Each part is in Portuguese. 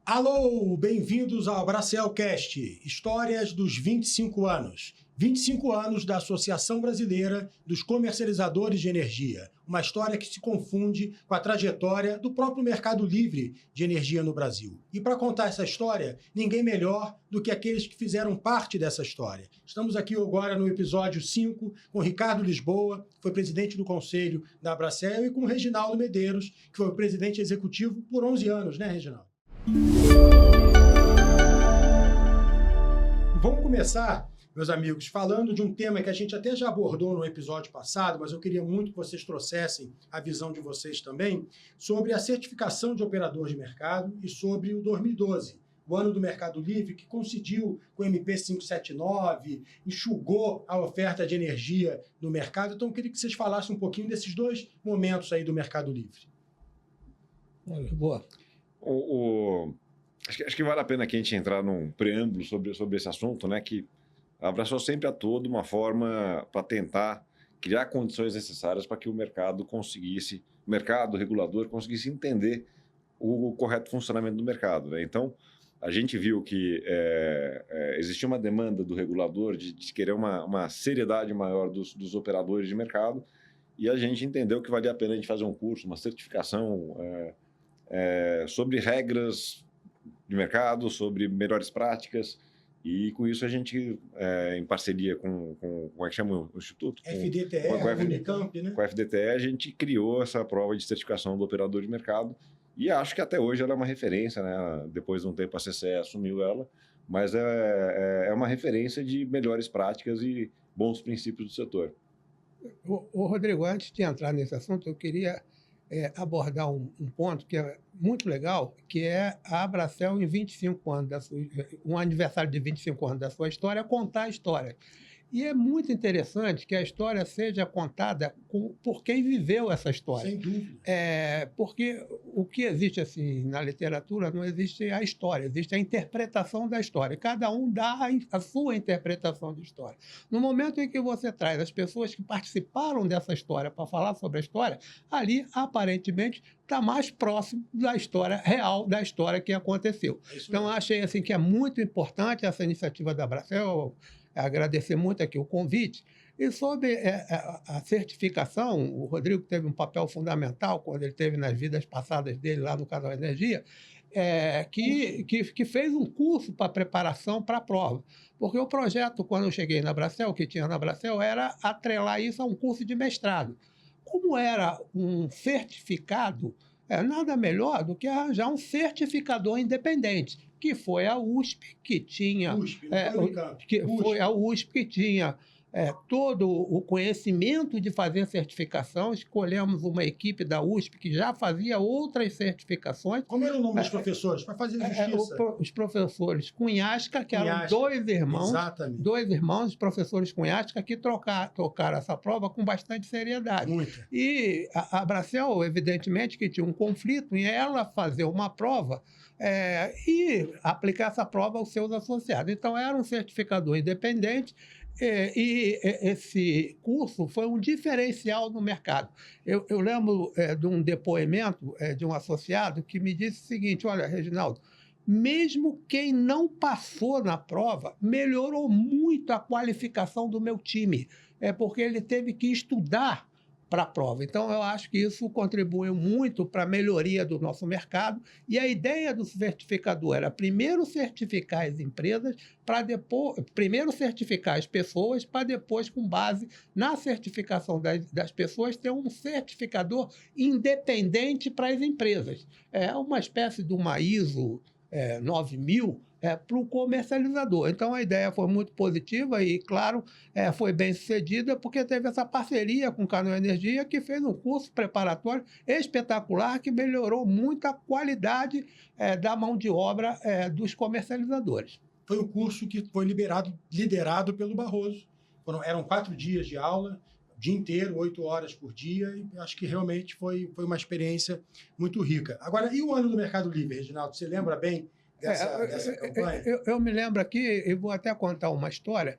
Alô, bem-vindos ao Bracelcast, Histórias dos 25 anos. 25 anos da Associação Brasileira dos Comercializadores de Energia. Uma história que se confunde com a trajetória do próprio mercado livre de energia no Brasil. E para contar essa história, ninguém melhor do que aqueles que fizeram parte dessa história. Estamos aqui agora no episódio 5 com Ricardo Lisboa, que foi presidente do Conselho da Abracel, e com Reginaldo Medeiros, que foi o presidente executivo por 11 anos, né, Reginaldo? Vamos começar, meus amigos, falando de um tema que a gente até já abordou no episódio passado, mas eu queria muito que vocês trouxessem a visão de vocês também, sobre a certificação de operador de mercado e sobre o 2012, o ano do Mercado Livre, que coincidiu com o MP 579, enxugou a oferta de energia no mercado. Então, eu queria que vocês falassem um pouquinho desses dois momentos aí do Mercado Livre. Boa. Acho que vale a pena aqui a gente entrar num preâmbulo sobre esse assunto, né? Que abraçou sempre a todo uma forma para tentar criar condições necessárias para que o mercado o regulador conseguisse entender o correto funcionamento do mercado, né? Então, a gente viu que existia uma demanda do regulador de querer uma seriedade maior dos operadores de mercado, e a gente entendeu que valia a pena a gente fazer um curso, uma certificação sobre regras de mercado, sobre melhores práticas, e com isso a gente, em parceria com como é que chama o Instituto? FDTE, com a Unicamp, né? Com a FDTE, a gente criou essa prova de certificação do operador de mercado, e acho que até hoje ela é uma referência, né? Depois de um tempo a CCE assumiu ela, mas é uma referência de melhores práticas e bons princípios do setor. Rodrigo, antes de entrar nesse assunto, eu queria abordar um ponto que é muito legal, que é a Abracel em 25 anos, um aniversário de 25 anos da sua história, contar a história. E é muito interessante que a história seja contada por quem viveu essa história. Sem dúvida. Porque o que existe assim na literatura não existe a história, existe a interpretação da história. Cada um dá a sua interpretação de história. No momento em que você traz as pessoas que participaram dessa história para falar sobre a história, ali, aparentemente, está mais próximo da história real, da história que aconteceu. Então, eu achei assim, que é muito importante essa iniciativa da Abracel. Agradecer muito aqui o convite. E sobre a certificação, o Rodrigo teve um papel fundamental quando ele teve nas vidas passadas dele lá no Casal Energia, que fez um curso para preparação para a prova. Porque o projeto, quando eu cheguei na Abracel, que tinha na Abracel, era atrelar isso a um curso de mestrado. Como era um certificado, nada melhor do que arranjar um certificador independente, que foi a USP, que tinha foi a USP que tinha todo o conhecimento de fazer certificação. Escolhemos uma equipe da USP que já fazia outras certificações. Como era o nome dos professores? Para fazer justiça. Os professores Cunhasca, que eram dois irmãos. Exatamente. Dois irmãos, os professores Cunhasca, que tocaram essa prova com bastante seriedade. Muita. E a Abracel, evidentemente, que tinha um conflito em ela fazer uma prova e aplicar essa prova aos seus associados. Então, era um certificador independente, e esse curso foi um diferencial no mercado. Eu lembro de um depoimento de um associado que me disse o seguinte: olha, Reginaldo, mesmo quem não passou na prova melhorou muito a qualificação do meu time, porque ele teve que estudar para a prova. Então, eu acho que isso contribuiu muito para a melhoria do nosso mercado, e a ideia do certificador era primeiro certificar as empresas, primeiro certificar as pessoas, para depois, com base na certificação das pessoas, ter um certificador independente para as empresas. É uma espécie de uma ISO 9000, para o comercializador. Então, a ideia foi muito positiva e, claro, foi bem sucedida porque teve essa parceria com o Canal Energia, que fez um curso preparatório espetacular que melhorou muito a qualidade da mão de obra dos comercializadores. Foi um curso que foi liderado pelo Barroso. Eram 4 dias de aula, o dia inteiro, 8 horas por dia, e acho que realmente foi uma experiência muito rica. Agora, e o ano do Mercado Livre, Reginaldo? Você lembra bem dessa campanha? Eu me lembro aqui, e vou até contar uma história.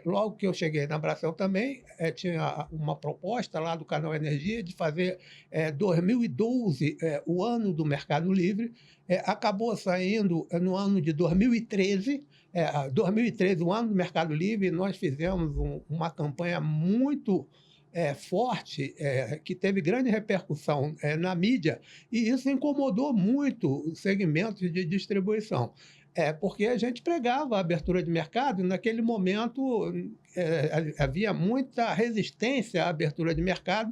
logo que eu cheguei na Bracel também, tinha uma proposta lá do Canal Energia de fazer 2012 o ano do Mercado Livre. Acabou saindo no ano de 2013. 2013, o ano do Mercado Livre, nós fizemos uma campanha muito forte, que teve grande repercussão na mídia, e isso incomodou muito os segmentos de distribuição. Porque a gente pregava a abertura de mercado, e naquele momento havia muita resistência à abertura de mercado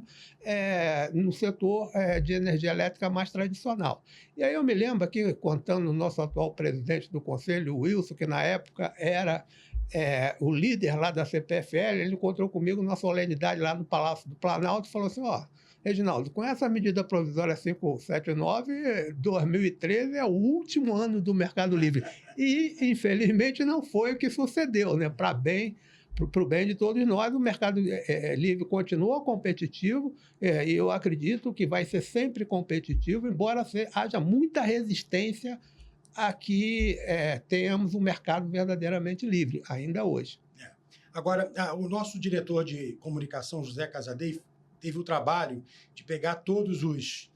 no setor de energia elétrica mais tradicional. E aí eu me lembro aqui, contando o nosso atual presidente do Conselho, o Wilson, que na época era o líder lá da CPFL, ele encontrou comigo na solenidade lá no Palácio do Planalto e falou assim, Reginaldo, com essa medida provisória 579, 2013 é o último ano do Mercado Livre. E, infelizmente, não foi o que sucedeu, né? Para o bem de todos nós, o Mercado Livre continua competitivo, e eu acredito que vai ser sempre competitivo, embora haja muita resistência a que tenhamos um mercado verdadeiramente livre, ainda hoje. Agora, o nosso diretor de comunicação, José Casadei, teve o trabalho de pegar todos os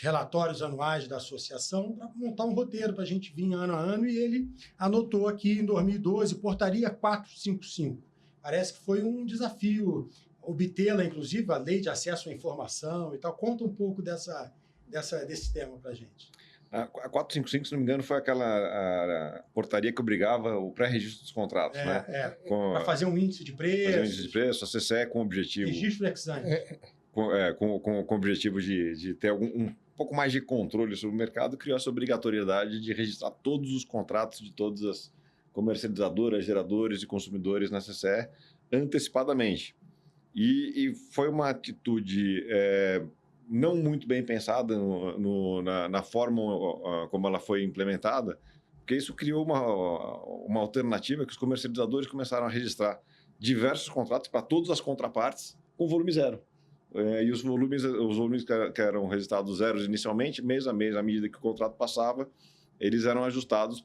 relatórios anuais da associação para montar um roteiro para a gente vir ano a ano, e ele anotou aqui em 2012, portaria 455. Parece que foi um desafio obtê-la, inclusive, a lei de acesso à informação e tal. Conta um pouco desse tema para a gente. A 455, se não me engano, foi a portaria que obrigava o pré-registro dos contratos, né? Para fazer um índice de preço. Fazer um índice de preço, a CCE com o objetivo... Registro ex ante. Com o objetivo de ter um pouco mais de controle sobre o mercado, criou essa obrigatoriedade de registrar todos os contratos de todas as comercializadoras, geradores e consumidores na CCE antecipadamente. E foi uma atitude... não muito bem pensada na forma como ela foi implementada, porque isso criou uma alternativa que os comercializadores começaram a registrar diversos contratos para todas as contrapartes com volume zero. E os volumes que eram registrados zeros inicialmente, mês a mês, à medida que o contrato passava, eles eram ajustados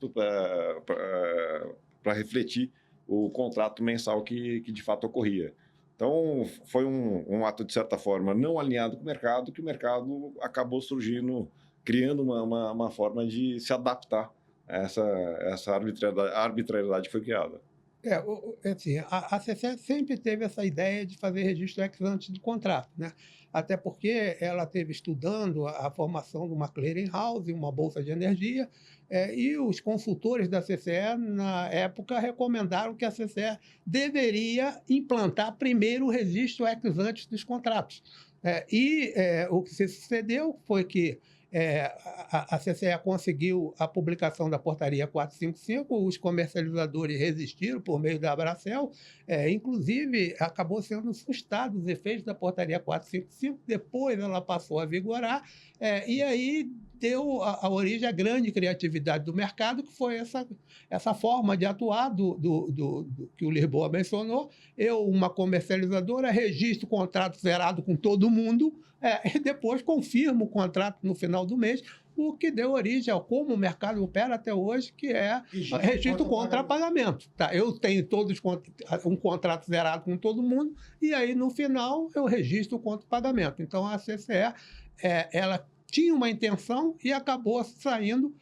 para refletir o contrato mensal que de fato ocorria. Então, foi um ato, de certa forma, não alinhado com o mercado, que o mercado acabou surgindo, criando uma forma de se adaptar a essa arbitrariedade que foi criada. Assim, a CCE sempre teve essa ideia de fazer registro ex ante do contrato, né? Até porque ela esteve estudando a formação de uma clearing house, uma bolsa de energia, e os consultores da CCE, na época, recomendaram que a CCE deveria implantar primeiro o registro ex ante dos contratos. O que se sucedeu foi que a CCE conseguiu a publicação da portaria 455, os comercializadores resistiram por meio da Bracel, inclusive acabou sendo frustrado os efeitos da portaria 455, depois ela passou a vigorar, e aí deu a origem à grande criatividade do mercado, que foi essa forma de atuar que o Lisboa mencionou. Eu, uma comercializadora, registro o contrato zerado com todo mundo, e depois confirmo o contrato no final do mês, o que deu origem ao como o mercado opera até hoje, que é registro contra pagamento. Tá? Eu tenho um contrato zerado com todo mundo, e aí, no final, eu registro contra pagamento. Então, a CCE, ela tinha uma intenção e acabou saindo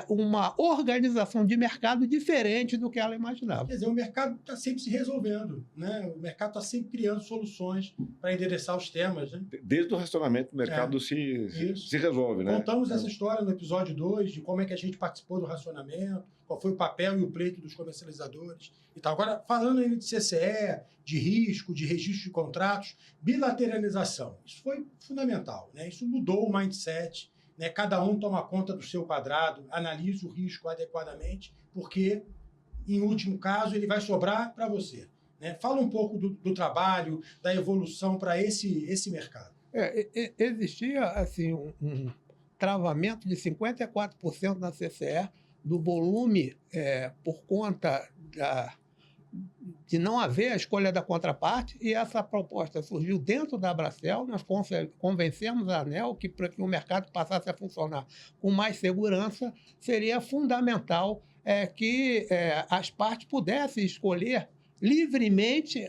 uma organização de mercado diferente do que ela imaginava. Quer dizer, o mercado está sempre se resolvendo, né? O mercado está sempre criando soluções para endereçar os temas, né? Desde o racionamento, o mercado se resolve, né? Contamos essa história no episódio 2, de como é que a gente participou do racionamento, qual foi o papel e o pleito dos comercializadores e tal. Agora, falando ainda de CCE, de risco, de registro de contratos, bilateralização. Isso foi fundamental, né? Isso mudou o mindset, né? Cada um toma conta do seu quadrado, analisa o risco adequadamente, porque, em último caso, ele vai sobrar para você, né? Fala um pouco do trabalho, da evolução para esse mercado. Existia assim, um travamento de 54% na CCE do volume por conta de não haver a escolha da contraparte, e essa proposta surgiu dentro da Bracel. Nós convencemos a ANEEL que, para que o mercado passasse a funcionar com mais segurança, seria fundamental que as partes pudessem escolher livremente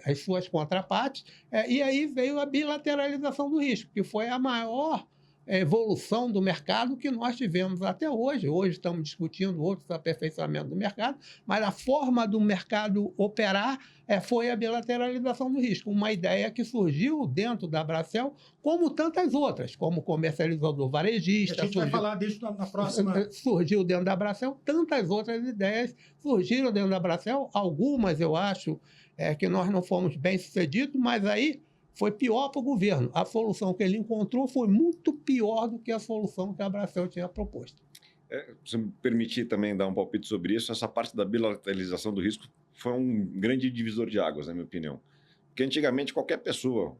as suas contrapartes, e aí veio a bilateralização do risco, que foi a maior evolução do mercado que nós tivemos até hoje. Hoje estamos discutindo outros aperfeiçoamentos do mercado, mas a forma do mercado operar foi a bilateralização do risco, uma ideia que surgiu dentro da Bracel, como tantas outras, como comercializador varejista. A gente vai falar disso na próxima. Surgiu dentro da Bracel, tantas outras ideias surgiram dentro da Bracel, algumas eu acho que nós não fomos bem-sucedidos, mas aí foi pior para o governo. A solução que ele encontrou foi muito pior do que a solução que a Bracel tinha proposto. Se me permitir também dar um palpite sobre isso, essa parte da bilateralização do risco foi um grande divisor de águas, na minha opinião. Porque antigamente qualquer pessoa,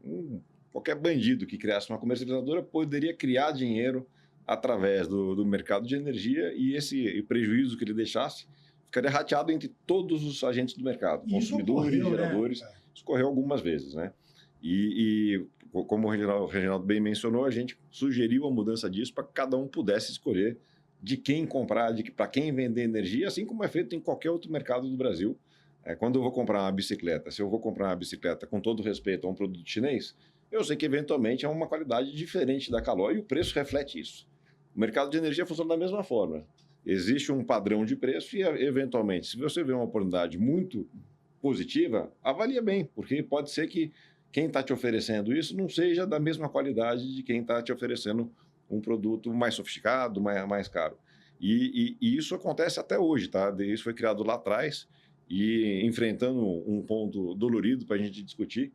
qualquer bandido que criasse uma comercializadora poderia criar dinheiro através do mercado de energia e esse prejuízo que ele deixasse ficaria rateado entre todos os agentes do mercado, consumidores, geradores. Né? Isso ocorreu algumas vezes, né? E como o Reginaldo bem mencionou, a gente sugeriu a mudança disso para que cada um pudesse escolher de quem comprar, para quem vender energia, assim como é feito em qualquer outro mercado do Brasil. Quando eu vou comprar uma bicicleta, se eu vou comprar uma bicicleta com todo respeito a um produto chinês, eu sei que eventualmente é uma qualidade diferente da Caloi e o preço reflete isso. O mercado de energia funciona da mesma forma. Existe um padrão de preço e, eventualmente, se você vê uma oportunidade muito positiva, avalia bem, porque pode ser que quem está te oferecendo isso não seja da mesma qualidade de quem está te oferecendo um produto mais sofisticado, mais caro. E isso acontece até hoje, tá? Isso foi criado lá atrás e enfrentando um ponto dolorido para a gente discutir.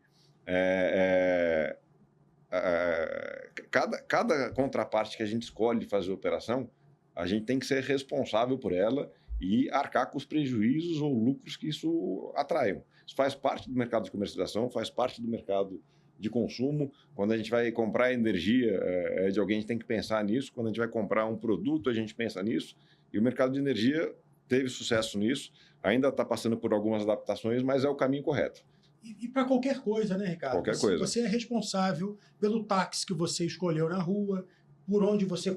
Cada contraparte que a gente escolhe fazer a operação, a gente tem que ser responsável por ela e arcar com os prejuízos ou lucros que isso atraiam. Isso faz parte do mercado de comercialização, faz parte do mercado de consumo. Quando a gente vai comprar energia de alguém, a gente tem que pensar nisso. Quando a gente vai comprar um produto, a gente pensa nisso. E o mercado de energia teve sucesso nisso. Ainda está passando por algumas adaptações, mas é o caminho correto. E para qualquer coisa, né, Ricardo? Qualquer coisa. Você é responsável pelo táxi que você escolheu na rua, por onde você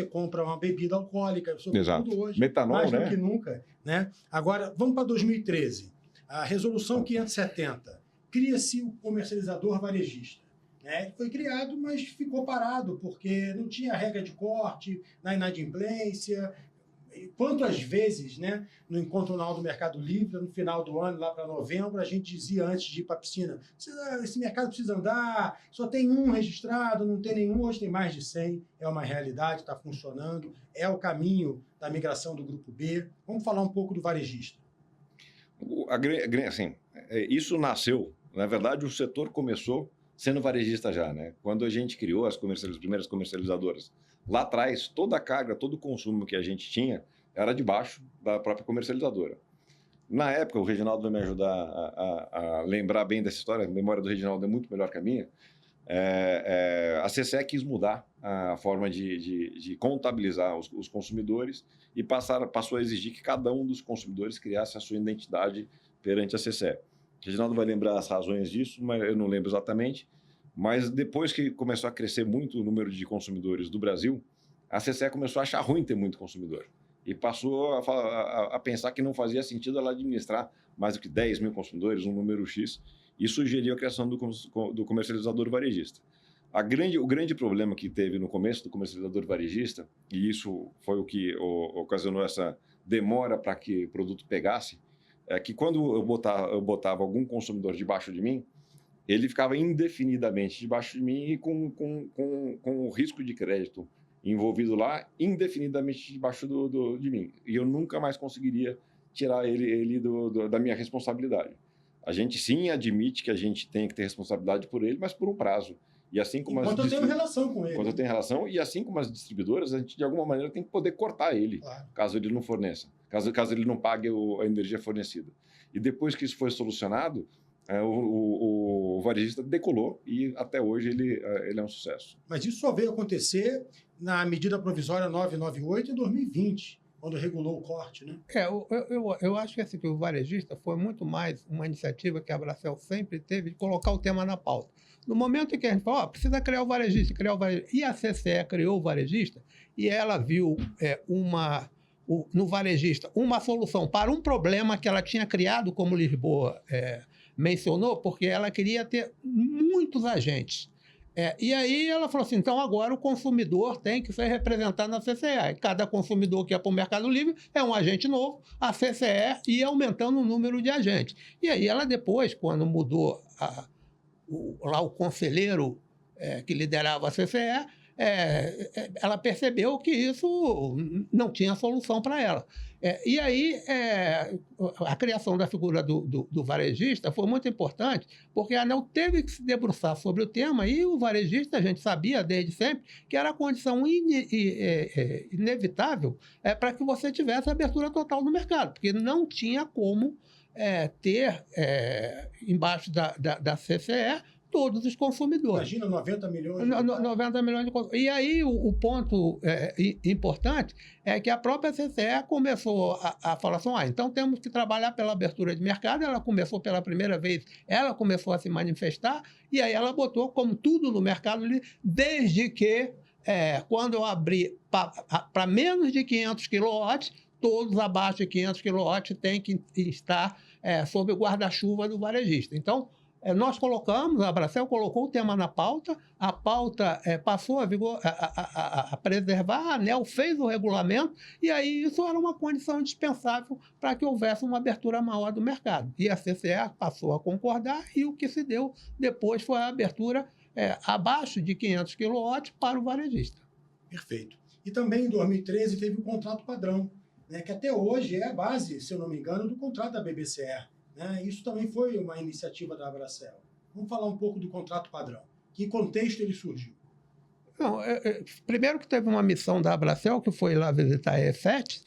compra uma bebida alcoólica, sobretudo hoje, metanol, mais né? do que nunca. Né? Agora, vamos para 2013. A Resolução 570. Cria-se o comercializador varejista. Né? Foi criado, mas ficou parado, porque não tinha regra de corte, na inadimplência. Quantas vezes, né, no Encontro Anual do Mercado Livre, no final do ano, lá para novembro, a gente dizia antes de ir para a piscina, esse mercado precisa andar, só tem um registrado, não tem nenhum, hoje tem mais de 100, é uma realidade, está funcionando, é o caminho da migração do Grupo B. Vamos falar um pouco do varejista. Assim, isso nasceu, na verdade, o setor começou sendo varejista já, né? Quando a gente criou as primeiras comercializadoras, lá atrás, toda a carga, todo o consumo que a gente tinha era debaixo da própria comercializadora. Na época, o Reginaldo vai me ajudar a lembrar bem dessa história, a memória do Reginaldo é muito melhor que a minha. A CCE quis mudar a forma de contabilizar os consumidores e passou a exigir que cada um dos consumidores criasse a sua identidade perante a CCE. O Reginaldo vai lembrar as razões disso, mas eu não lembro exatamente. Mas depois que começou a crescer muito o número de consumidores do Brasil, a CCE começou a achar ruim ter muito consumidor. E passou a pensar que não fazia sentido ela administrar mais do que 10 mil consumidores, um número X, e sugeriu a criação do comercializador varejista. O grande problema que teve no começo do comercializador varejista, e isso foi o que ocasionou essa demora para que o produto pegasse, é que quando eu botava algum consumidor debaixo de mim, ele ficava indefinidamente debaixo de mim e com o risco de crédito envolvido lá, indefinidamente debaixo de mim. E eu nunca mais conseguiria tirar ele da minha responsabilidade. A gente sim admite que a gente tem que ter responsabilidade por ele, mas por um prazo. E assim como enquanto eu tenho relação com ele. Enquanto eu tenho relação, e assim como as distribuidoras, a gente de alguma maneira tem que poder cortar ele, claro, caso ele não forneça, caso ele não pague a energia fornecida. E depois que isso foi solucionado, o varejista decolou e até hoje ele é um sucesso. Mas isso só veio acontecer na medida provisória 998 em 2020, quando regulou o corte, né? Eu acho que o varejista foi muito mais uma iniciativa que a Bracel sempre teve de colocar o tema na pauta. No momento em que a gente falou, precisa criar o varejista, e a CCE criou o varejista, e ela viu no varejista uma solução para um problema que ela tinha criado, como Lisboa mencionou, porque ela queria ter muitos agentes. E aí ela falou assim, então agora o consumidor tem que ser representado na CCE. Cada consumidor que ia para o Mercado Livre é um agente novo, a CCE ia aumentando o número de agentes. E aí ela depois, quando mudou lá o conselheiro que liderava a CCE, ela percebeu que isso não tinha solução para ela. E aí, a criação da figura do varejista foi muito importante, porque a ANEEL teve que se debruçar sobre o tema e o varejista, a gente sabia desde sempre, que era a condição inevitável para que você tivesse abertura total do mercado, porque não tinha como ter, embaixo da CCE, todos os consumidores. Imagina 90 milhões. 90 milhões de consumidores. E aí o ponto importante é que a própria CCE começou a falar assim, então temos que trabalhar pela abertura de mercado. Ela começou pela primeira vez, ela começou a se manifestar, e aí ela botou, como tudo no mercado, desde que, quando eu abri para menos de 500 quilowatts, todos abaixo de 500 quilowatts têm que estar sob o guarda-chuva do varejista. Então, nós colocamos, a Abracel colocou o tema na pauta, a pauta passou a preservar, a ANEEL fez o regulamento, e aí isso era uma condição indispensável para que houvesse uma abertura maior do mercado. E a CCE passou a concordar, e o que se deu depois foi a abertura abaixo de 500 kW para o varejista. Perfeito. E também em 2013 teve o contrato padrão, que até hoje é a base, se eu não me engano, do contrato da BBCE. Isso também foi uma iniciativa da Abracel. Vamos falar um pouco do contrato padrão. Que contexto ele surgiu? Não, primeiro que teve uma missão da Abracel, que foi lá visitar a E7,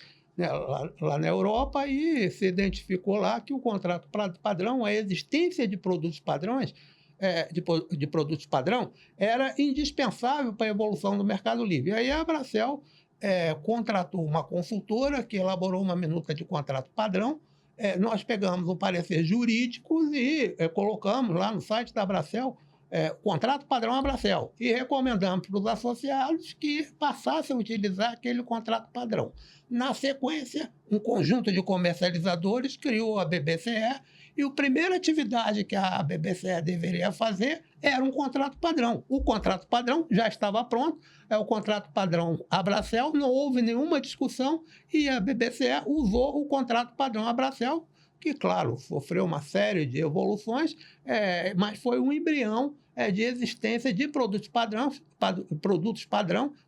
lá na Europa, e se identificou lá que o contrato padrão, a existência de produtos padrões, de produtos padrão, era indispensável para a evolução do Mercado Livre. E aí a Abracel contratou uma consultora que elaborou uma minuta de contrato padrão. Nós pegamos um parecer jurídico e colocamos lá no site da Abracel, contrato padrão Abracel, e recomendamos para os associados que passassem a utilizar aquele contrato padrão. Na sequência, um conjunto de comercializadores criou a BBCE, e a primeira atividade que a BBCE deveria fazer era um contrato padrão. O contrato padrão já estava pronto, o contrato padrão Abracel, não houve nenhuma discussão, e a BBCE usou o contrato padrão Abracel, que, claro, sofreu uma série de evoluções, mas foi um embrião de existência de produtos padrão,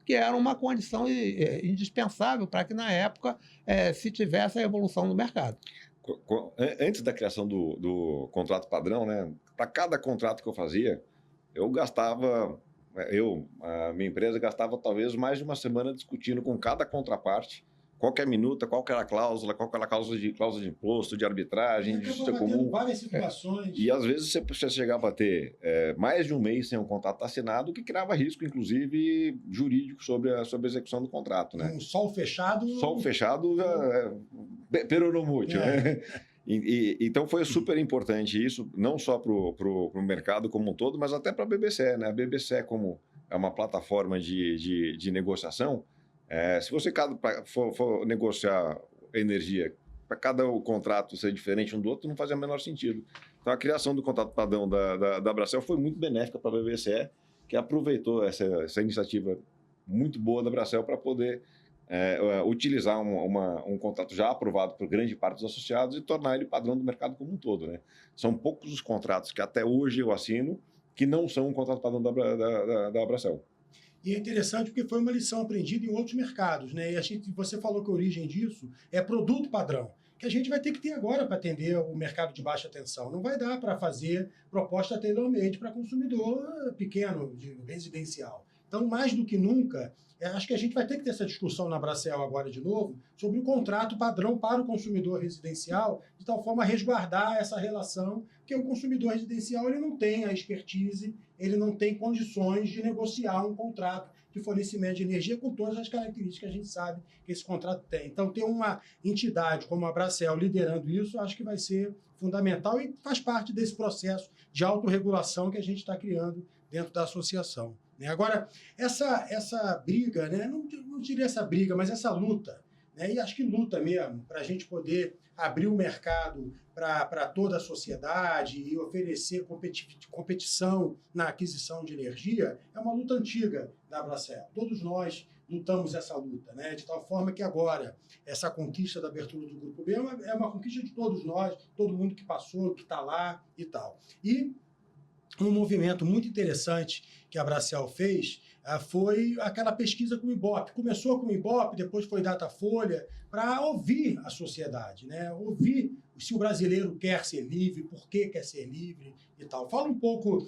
que era uma condição indispensável para que, na época, se tivesse a evolução do mercado. Antes da criação do contrato padrão, para cada contrato que eu fazia, a minha empresa gastava talvez mais de uma semana discutindo com cada contraparte qual que é a minuta, qual que era a cláusula, qual que era a cláusula de imposto, de arbitragem, de justiça comum. Várias situações. E às vezes você chegava a ter mais de um mês sem um contrato assinado, que criava risco, inclusive, jurídico sobre a execução do contrato. Um sol fechado... Sol fechado, peronomútil, né? Então foi super importante isso, não só para o mercado como um todo, mas até para a BBCE. A BBCE, como é uma plataforma de negociação, se você for negociar energia, para cada contrato ser diferente um do outro, não fazia o menor sentido. Então, a criação do contrato padrão da Abracel foi muito benéfica para a BBCE, que aproveitou essa iniciativa muito boa da Abracel para poder utilizar um contrato já aprovado por grande parte dos associados e tornar ele padrão do mercado como um todo. São poucos os contratos que até hoje eu assino que não são um contrato padrão da Abracel. E é interessante porque foi uma lição aprendida em outros mercados, E você falou que a origem disso é produto padrão, que a gente vai ter que ter agora para atender o mercado de baixa tensão. Não vai dar para fazer proposta tailor-made para consumidor pequeno, residencial. Então, mais do que nunca, acho que a gente vai ter que ter essa discussão na Abracel agora de novo sobre o contrato padrão para o consumidor residencial, de tal forma a resguardar essa relação, porque o consumidor residencial ele não tem a expertise, ele não tem condições de negociar um contrato de fornecimento de energia com todas as características que a gente sabe que esse contrato tem. Então, ter uma entidade como a Abracel liderando isso, acho que vai ser fundamental e faz parte desse processo de autorregulação que a gente está criando dentro da associação. Agora, essa briga, não diria essa briga, mas essa luta né? E acho que luta mesmo para a gente poder abrir o mercado para toda a sociedade e oferecer competição na aquisição de energia, é uma luta antiga da Abracel. Todos nós lutamos essa luta, né? De tal forma que agora essa conquista da abertura do Grupo B é uma conquista de todos nós, todo mundo que passou, que está lá e tal. E um movimento muito interessante que a Abracel fez foi aquela pesquisa com o Ibope. Começou com o Ibope, depois foi Datafolha, para ouvir a sociedade, né? Ouvir se o brasileiro quer ser livre, por que quer ser livre e tal. Fala um pouco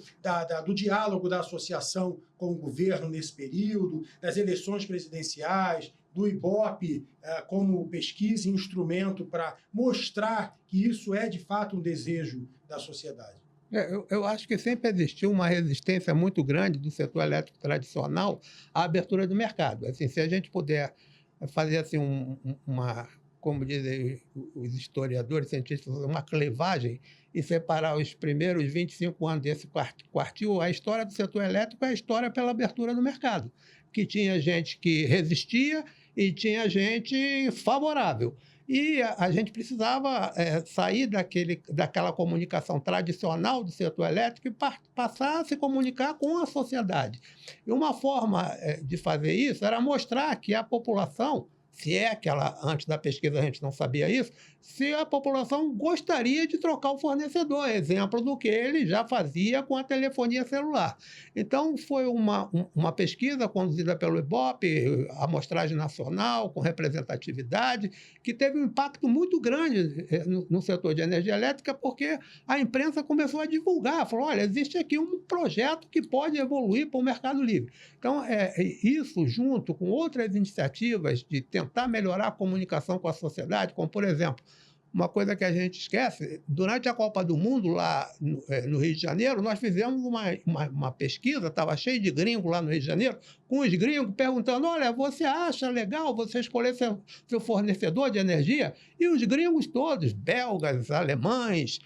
do diálogo da associação com o governo nesse período, das eleições presidenciais, do Ibope como pesquisa e instrumento para mostrar que isso é, de fato, um desejo da sociedade. Eu acho que sempre existiu uma resistência muito grande do setor elétrico tradicional à abertura do mercado. Assim, se a gente puder fazer assim, como dizem os historiadores, cientistas, uma clivagem e separar os primeiros 25 anos desse quartil, a história do setor elétrico é a história pela abertura do mercado, que tinha gente que resistia e tinha gente favorável. E a gente precisava sair daquela comunicação tradicional do setor elétrico e passar a se comunicar com a sociedade. E uma forma de fazer isso era mostrar que a população, se é que antes da pesquisa a gente não sabia isso, se a população gostaria de trocar o fornecedor, exemplo do que ele já fazia com a telefonia celular. Então, foi uma pesquisa conduzida pelo Ibope, amostragem nacional, com representatividade, que teve um impacto muito grande no setor de energia elétrica, porque a imprensa começou a divulgar, falou, olha, existe aqui um projeto que pode evoluir para o mercado livre. Então, isso, junto com outras iniciativas de tentar melhorar a comunicação com a sociedade, como, por exemplo, uma coisa que a gente esquece, durante a Copa do Mundo, lá no Rio de Janeiro, nós fizemos uma pesquisa, estava cheio de gringos lá no Rio de Janeiro, com os gringos perguntando, olha, você acha legal você escolher seu fornecedor de energia? E os gringos todos, belgas, alemães,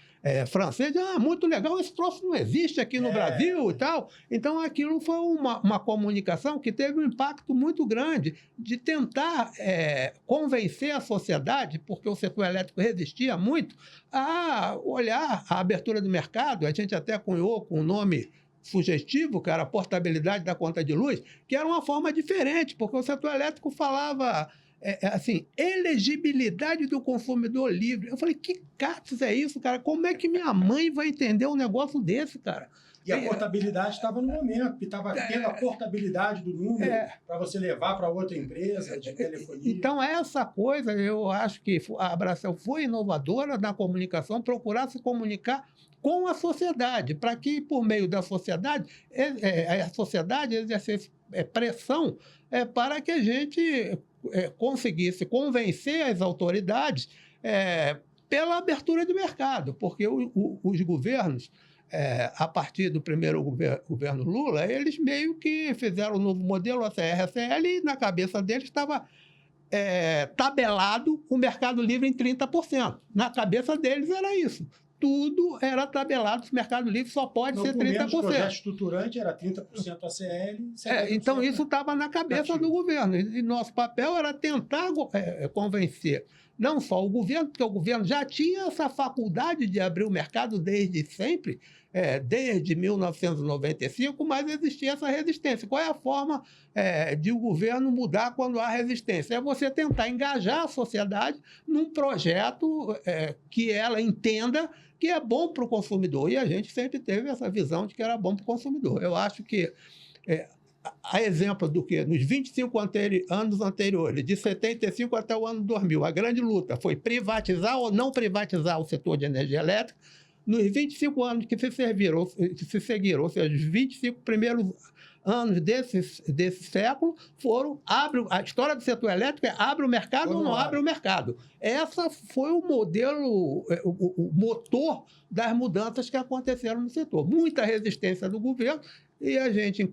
franceses, muito legal, esse troço não existe aqui no Brasil e tal. Então, aquilo foi uma comunicação que teve um impacto muito grande de tentar convencer a sociedade, porque o setor elétrico resistia muito, a olhar a abertura do mercado. A gente até cunhou com o nome sugestivo, que era a portabilidade da conta de luz, que era uma forma diferente, porque o setor elétrico falava assim, elegibilidade do consumidor livre. Eu falei, que catos é isso, cara? Como é que minha mãe vai entender um negócio desse, cara? E a portabilidade estava no momento, que estava tendo a portabilidade do número para você levar para outra empresa de telefonia. Então, essa coisa, eu acho que a Abracel foi inovadora na comunicação, procurar se comunicar com a sociedade, para que, por meio da sociedade, a sociedade exercesse pressão para que a gente conseguisse convencer as autoridades pela abertura de mercado, porque os governos, a partir do primeiro governo Lula, eles meio que fizeram um novo modelo, a CRCL, e na cabeça deles estava tabelado o mercado livre em 30%. Na cabeça deles era isso. Tudo era tabelado, o mercado livre só pode ser 30%. O projeto estruturante era 30% ACL, 70%. Então, isso estava na cabeça do governo. E nosso papel era tentar convencer não só o governo, porque o governo já tinha essa faculdade de abrir o mercado desde sempre, desde 1995, mas existia essa resistência. Qual é a forma de o governo mudar quando há resistência? É você tentar engajar a sociedade num projeto que ela entenda que é bom para o consumidor. E a gente sempre teve essa visão de que era bom para o consumidor. Eu acho que, a exemplo do que nos 25 anos anteriores, de 75 até o ano 2000, a grande luta foi privatizar ou não privatizar o setor de energia elétrica. Nos 25 anos que se seguiram, ou seja, os 25 primeiros anos desse século, a história do setor elétrico abre o mercado ou não abre o mercado. Essa foi o modelo, o motor das mudanças que aconteceram no setor. Muita resistência do governo, e a gente,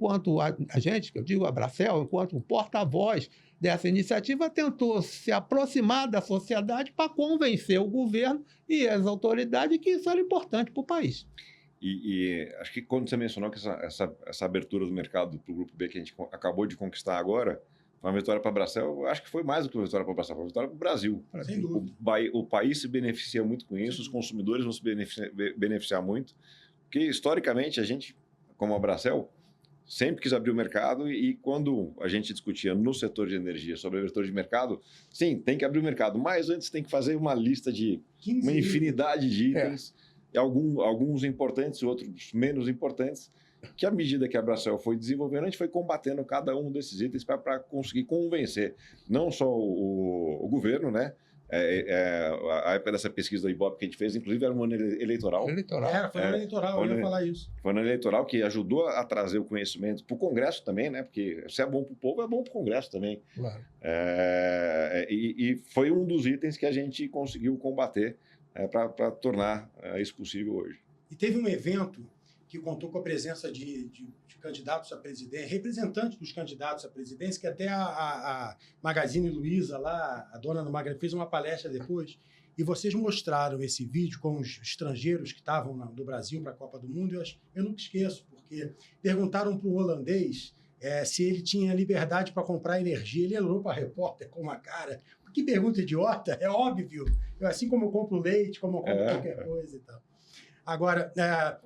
que eu digo a Abracel, enquanto porta-voz dessa iniciativa, tentou se aproximar da sociedade para convencer o governo e as autoridades que isso era importante para o país. E acho que quando você mencionou que essa abertura do mercado para o Grupo B que a gente acabou de conquistar agora, Foi uma vitória para a Bracel, eu acho que foi mais do que uma vitória para a Bracel, foi uma vitória para o Brasil. Sem dúvida. O país se beneficia muito com isso, os consumidores vão se beneficiar muito, porque historicamente a gente, como a Bracel, sempre quis abrir o mercado e quando a gente discutia no setor de energia sobre abertura de mercado, sim, tem que abrir o mercado, mas antes tem que fazer uma lista de uma infinidade de itens, alguns importantes, outros menos importantes, que à medida que a Bracel foi desenvolvendo, a gente foi combatendo cada um desses itens para conseguir convencer não só o governo, né? A época dessa pesquisa da Ibope que a gente fez, inclusive, era um ano eleitoral. Foi um ano eleitoral, eu ia falar isso. Foi um ano eleitoral que ajudou a trazer o conhecimento para o Congresso também, né? Porque se é bom para o povo, é bom para o Congresso também. Claro. E foi um dos itens que a gente conseguiu combater para tornar isso possível hoje. E teve um evento que contou com a presença de candidatos à presidência, representantes dos candidatos à presidência, que até a Magazine Luiza, lá, a dona do Magazine, fez uma palestra depois, e vocês mostraram esse vídeo com os estrangeiros que estavam do Brasil para a Copa do Mundo, eu nunca esqueço, porque perguntaram para o holandês se ele tinha liberdade para comprar energia, ele olhou para a repórter com uma cara, que pergunta idiota, é óbvio, assim como eu compro leite, como eu compro qualquer coisa e tal. Agora,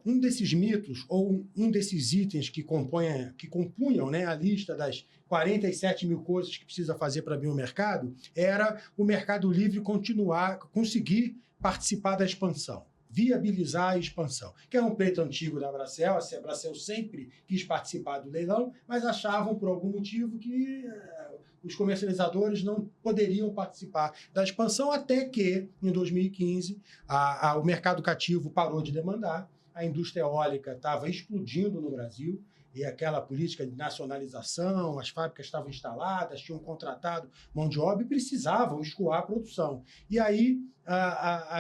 um desses mitos, ou um desses itens que compunham, né, a lista das 47 mil coisas que precisa fazer para abrir o mercado, era o Mercado Livre conseguir participar da expansão, viabilizar a expansão, que é um pleito antigo da Bracel. A Bracel sempre quis participar do leilão, mas achavam, por algum motivo, que os comercializadores não poderiam participar da expansão, até que, em 2015, o mercado cativo parou de demandar, a indústria eólica estava explodindo no Brasil, e aquela política de nacionalização, as fábricas estavam instaladas, tinham contratado mão de obra e precisavam escoar a produção. E aí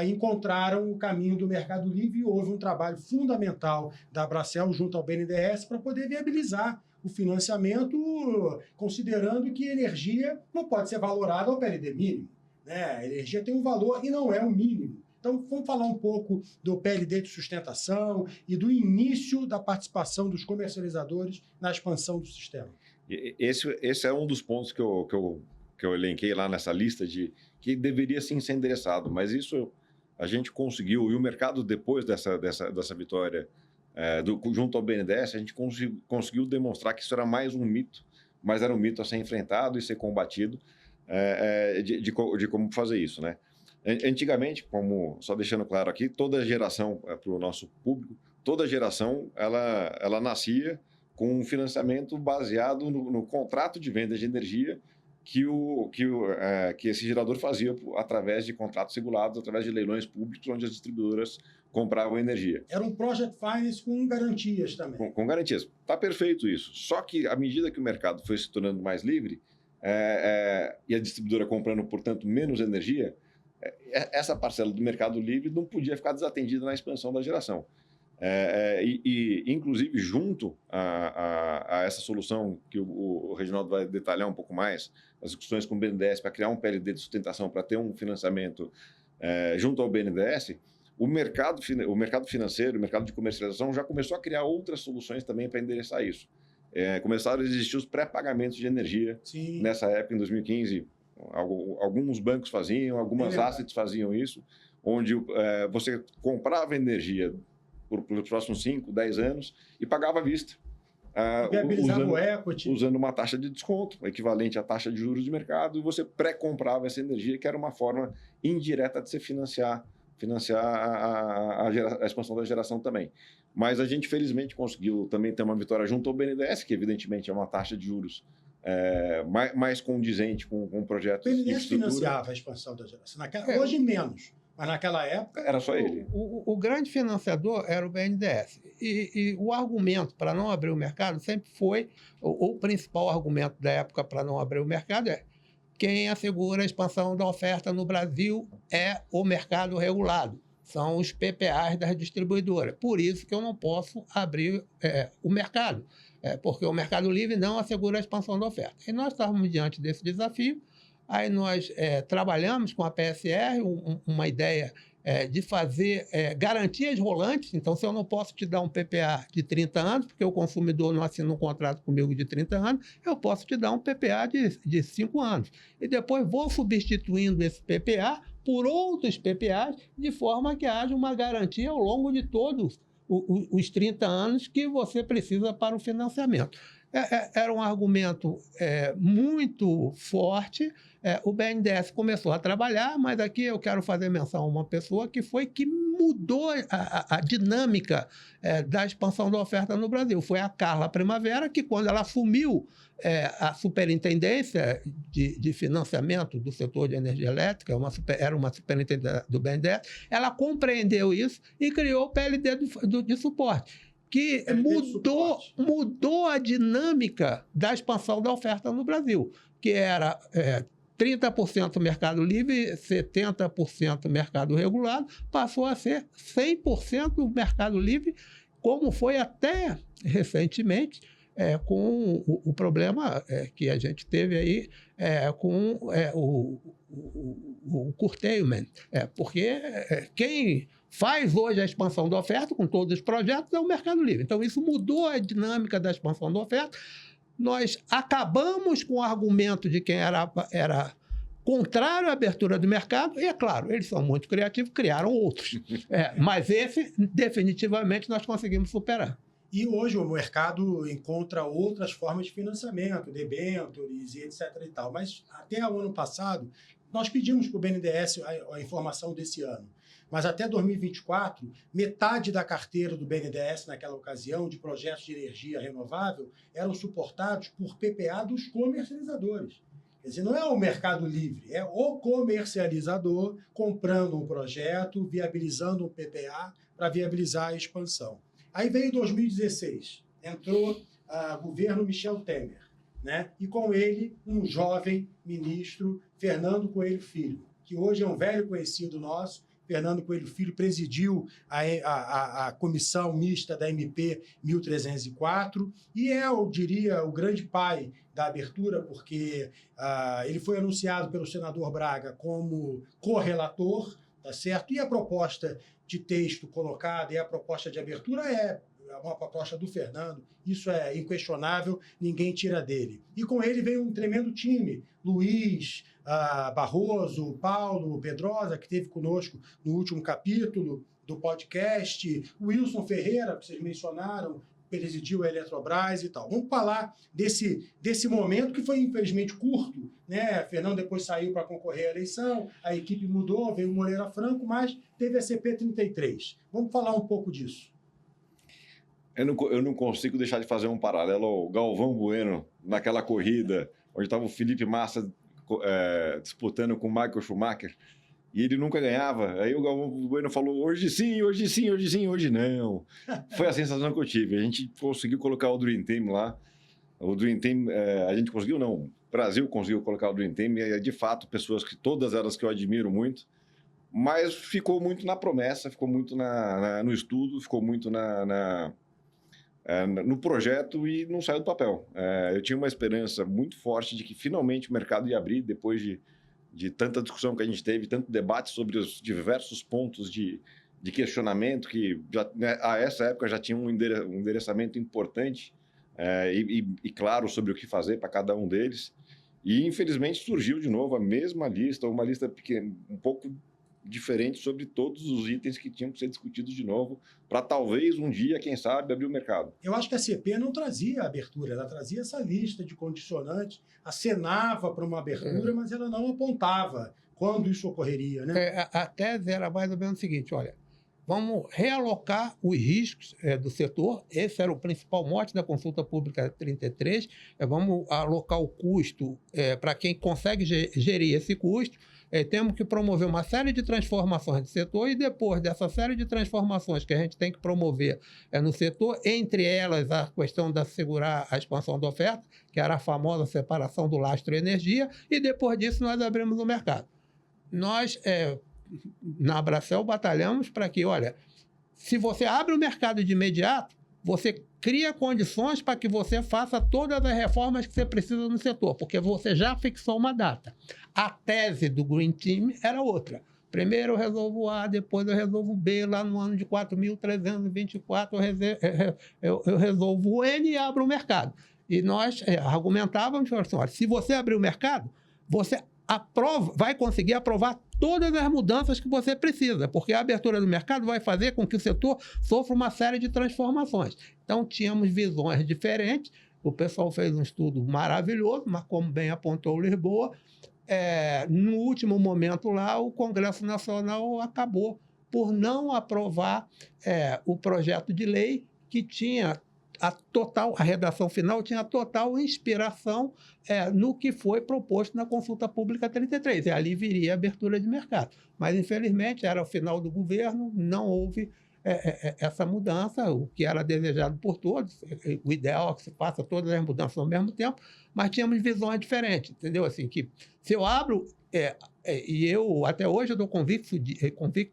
encontraram o caminho do Mercado Livre e houve um trabalho fundamental da Bracel junto ao BNDES para poder viabilizar o financiamento, considerando que a energia não pode ser valorada ao PLD mínimo, né? A energia tem um valor e não é o mínimo. Então, vamos falar um pouco do PLD de sustentação e do início da participação dos comercializadores na expansão do sistema. Esse é um dos pontos que eu elenquei lá nessa lista que deveria sim ser endereçado, mas isso a gente conseguiu, e o mercado, depois dessa vitória junto ao BNDES, a gente conseguiu demonstrar que isso era mais um mito, mas era um mito a ser enfrentado e ser combatido de como fazer isso, né? Antigamente, só deixando claro aqui, toda geração, para o nosso público, toda geração ela nascia com um financiamento baseado no contrato de venda de energia que esse gerador fazia através de contratos regulados, através de leilões públicos, onde as distribuidoras compravam energia. Era um project finance com garantias também. Com garantias. Está perfeito isso. Só que, à medida que o mercado foi se tornando mais livre, e a distribuidora comprando, portanto, menos energia, essa parcela do mercado livre não podia ficar desatendida na expansão da geração. Inclusive, junto a essa solução que o Reginaldo vai detalhar um pouco mais, as discussões com o BNDES para criar um PLD de sustentação, para ter um financiamento junto ao BNDES, o mercado financeiro, o mercado de comercialização já começou a criar outras soluções também para endereçar isso. Começaram a existir os pré-pagamentos de energia. Sim. Nessa época, em 2015, alguns bancos faziam, algumas assets faziam isso, onde você comprava energia pelos próximos 5, 10 anos e pagava à vista. Usando uma taxa de desconto, equivalente à taxa de juros de mercado, e você pré-comprava essa energia, que era uma forma indireta de se financiar a expansão da geração também. Mas a gente, felizmente, conseguiu também ter uma vitória junto ao BNDES, que evidentemente é uma taxa de juros mais condizente com o projeto. O BNDES financiava a expansão da geração. Hoje menos, mas naquela época... Era só ele. O grande financiador era o BNDES. E o argumento para não abrir o mercado sempre foi, o principal argumento da época para não abrir o mercado quem assegura a expansão da oferta no Brasil é o mercado regulado. São os PPAs das distribuidoras. Por isso que eu não posso abrir o mercado, porque o Mercado Livre não assegura a expansão da oferta. E nós estávamos diante desse desafio. Aí nós trabalhamos com a PSR, uma ideia de fazer garantias rolantes. Então, se eu não posso te dar um PPA de 30 anos, porque o consumidor não assina um contrato comigo de 30 anos, eu posso te dar um PPA de 5 anos. E depois vou substituindo esse PPA por outros PPAs, de forma que haja uma garantia ao longo de todos os 30 anos que você precisa para o financiamento. Era um argumento muito forte. O BNDES começou a trabalhar, mas aqui eu quero fazer menção a uma pessoa que mudou a dinâmica da expansão da oferta no Brasil. Foi a Carla Primavera, que quando ela assumiu a superintendência de financiamento do setor de energia elétrica, era uma superintendente do BNDES, ela compreendeu isso e criou o PLD de suporte, que mudou a dinâmica da expansão da oferta no Brasil, que era 30% mercado livre, 70% mercado regulado, passou a ser 100% mercado livre, como foi até recentemente, com o problema que a gente teve aí com o curtailment. Porque quem faz hoje a expansão da oferta, com todos os projetos, é o mercado livre. Então, isso mudou a dinâmica da expansão da oferta. Nós acabamos com o argumento de quem era contrário à abertura do mercado, e, é claro, eles são muito criativos, criaram outros. Mas esse, definitivamente, nós conseguimos superar. E hoje o mercado encontra outras formas de financiamento, debêntures e etc. e tal. Mas até o ano passado, nós pedimos para o BNDES a informação desse ano. Mas até 2024, metade da carteira do BNDES, naquela ocasião, de projetos de energia renovável, eram suportados por PPA dos comercializadores. Quer dizer, não é o mercado livre, é o comercializador comprando um projeto, viabilizando um PPA para viabilizar a expansão. Aí veio 2016, entrou o governo Michel Temer, né? E com ele um jovem ministro, Fernando Coelho Filho, que hoje é um velho conhecido nosso. Fernando Coelho Filho presidiu a comissão mista da MP 1304 e eu diria, o grande pai da abertura, porque ele foi anunciado pelo senador Braga como correlator, tá certo? E a proposta de texto colocada e a proposta de abertura é uma proposta do Fernando, isso é inquestionável, ninguém tira dele. E com ele veio um tremendo time, Luiz, Barroso, Paulo, Pedrosa, que esteve conosco no último capítulo do podcast, Wilson Ferreira, que vocês mencionaram, presidiu a Eletrobras e tal. Vamos falar desse momento que foi, infelizmente, curto, né? Fernando depois saiu para concorrer à eleição, a equipe mudou, veio o Moreira Franco, mas teve a CP33. Vamos falar um pouco disso. Eu não consigo deixar de fazer um paralelo ao Galvão Bueno, naquela corrida, onde estava o Felipe Massa disputando com o Michael Schumacher, e ele nunca ganhava. Aí o Galvão Bueno falou, hoje sim, hoje sim, hoje sim, hoje não. Foi a sensação que eu tive. A gente conseguiu colocar o Dream Team lá. O Dream Team, a gente conseguiu, não. O Brasil conseguiu colocar o Dream Team. E, de fato, pessoas que todas elas que eu admiro muito. Mas ficou muito na promessa, ficou muito no estudo, ficou muito no projeto e não saiu do papel. Eu tinha uma esperança muito forte de que finalmente o mercado ia abrir depois de tanta discussão que a gente teve, tanto debate sobre os diversos pontos de questionamento, que já, né, a essa época já tinha um endereçamento importante e claro sobre o que fazer para cada um deles. E, infelizmente, surgiu de novo a mesma lista, uma lista pequena, um pouco diferente sobre todos os itens que tinham que ser discutidos de novo, para talvez um dia, quem sabe, abrir o mercado. Eu acho que a CP não trazia a abertura, ela trazia essa lista de condicionantes, acenava para uma abertura, mas ela não apontava quando isso ocorreria, né? A tese era mais ou menos o seguinte, olha, vamos realocar os riscos do setor, esse era o principal mote da consulta pública 33, vamos alocar o custo para quem consegue gerir esse custo. Temos que promover uma série de transformações do setor e depois dessa série de transformações que a gente tem que promover no setor, entre elas a questão de assegurar a expansão da oferta, que era a famosa separação do lastro energia, e depois disso nós abrimos o mercado. Nós, na Abracel, batalhamos para que, olha, se você abre o mercado de imediato, você cria condições para que você faça todas as reformas que você precisa no setor, porque você já fixou uma data. A tese do Green Team era outra. Primeiro eu resolvo A, depois eu resolvo B, lá no ano de 4.324 eu resolvo o N e abro o mercado. E nós argumentávamos, assim, olha, se você abrir o mercado, você vai conseguir aprovar todas as mudanças que você precisa, porque a abertura do mercado vai fazer com que o setor sofra uma série de transformações. Então, tínhamos visões diferentes, o pessoal fez um estudo maravilhoso, mas como bem apontou o Lisboa, no último momento lá, o Congresso Nacional acabou por não aprovar o projeto de lei que tinha a redação final tinha total inspiração no que foi proposto na consulta pública 33. E ali viria a abertura de mercado. Mas, infelizmente, era o final do governo, não houve essa mudança, o que era desejado por todos. O ideal é que se faça todas as mudanças ao mesmo tempo, mas tínhamos visões diferentes, entendeu? Assim, que se eu abro, e eu até hoje estou convicto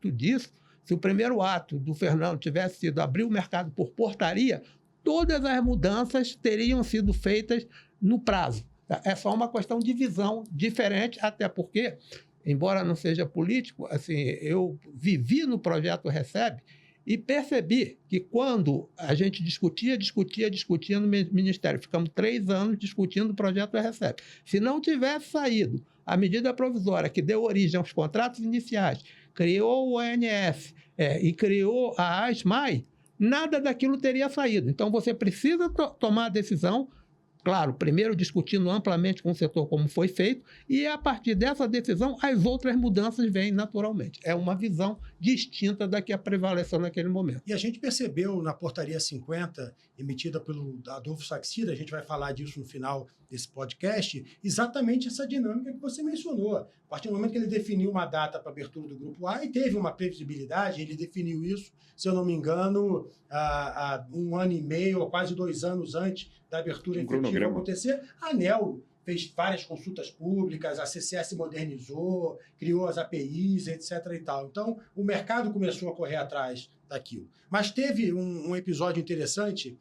disso, se o primeiro ato do Fernando tivesse sido abrir o mercado por portaria, todas as mudanças teriam sido feitas no prazo. É só uma questão de visão diferente, até porque, embora não seja político, assim, eu vivi no projeto Recebe e percebi que quando a gente discutia no Ministério, ficamos 3 anos discutindo o projeto Recebe. Se não tivesse saído a medida provisória que deu origem aos contratos iniciais, criou o ONS e criou a ASMAI, nada daquilo teria saído. Então, você precisa tomar a decisão, claro, primeiro discutindo amplamente com o setor como foi feito, e a partir dessa decisão, as outras mudanças vêm naturalmente. É uma visão distinta da que prevaleceu naquele momento. E a gente percebeu na portaria 50, emitida pelo Adolfo Saxida, a gente vai falar disso no final desse podcast, exatamente essa dinâmica que você mencionou. A partir do momento que ele definiu uma data para a abertura do Grupo A e teve uma previsibilidade, ele definiu isso, se eu não me engano, há 1 ano e meio, ou quase 2 anos antes da abertura efetiva acontecer. A ANEEL fez várias consultas públicas, a CCS modernizou, criou as APIs, etc. e tal. Então, o mercado começou a correr atrás daquilo. Mas teve um episódio interessante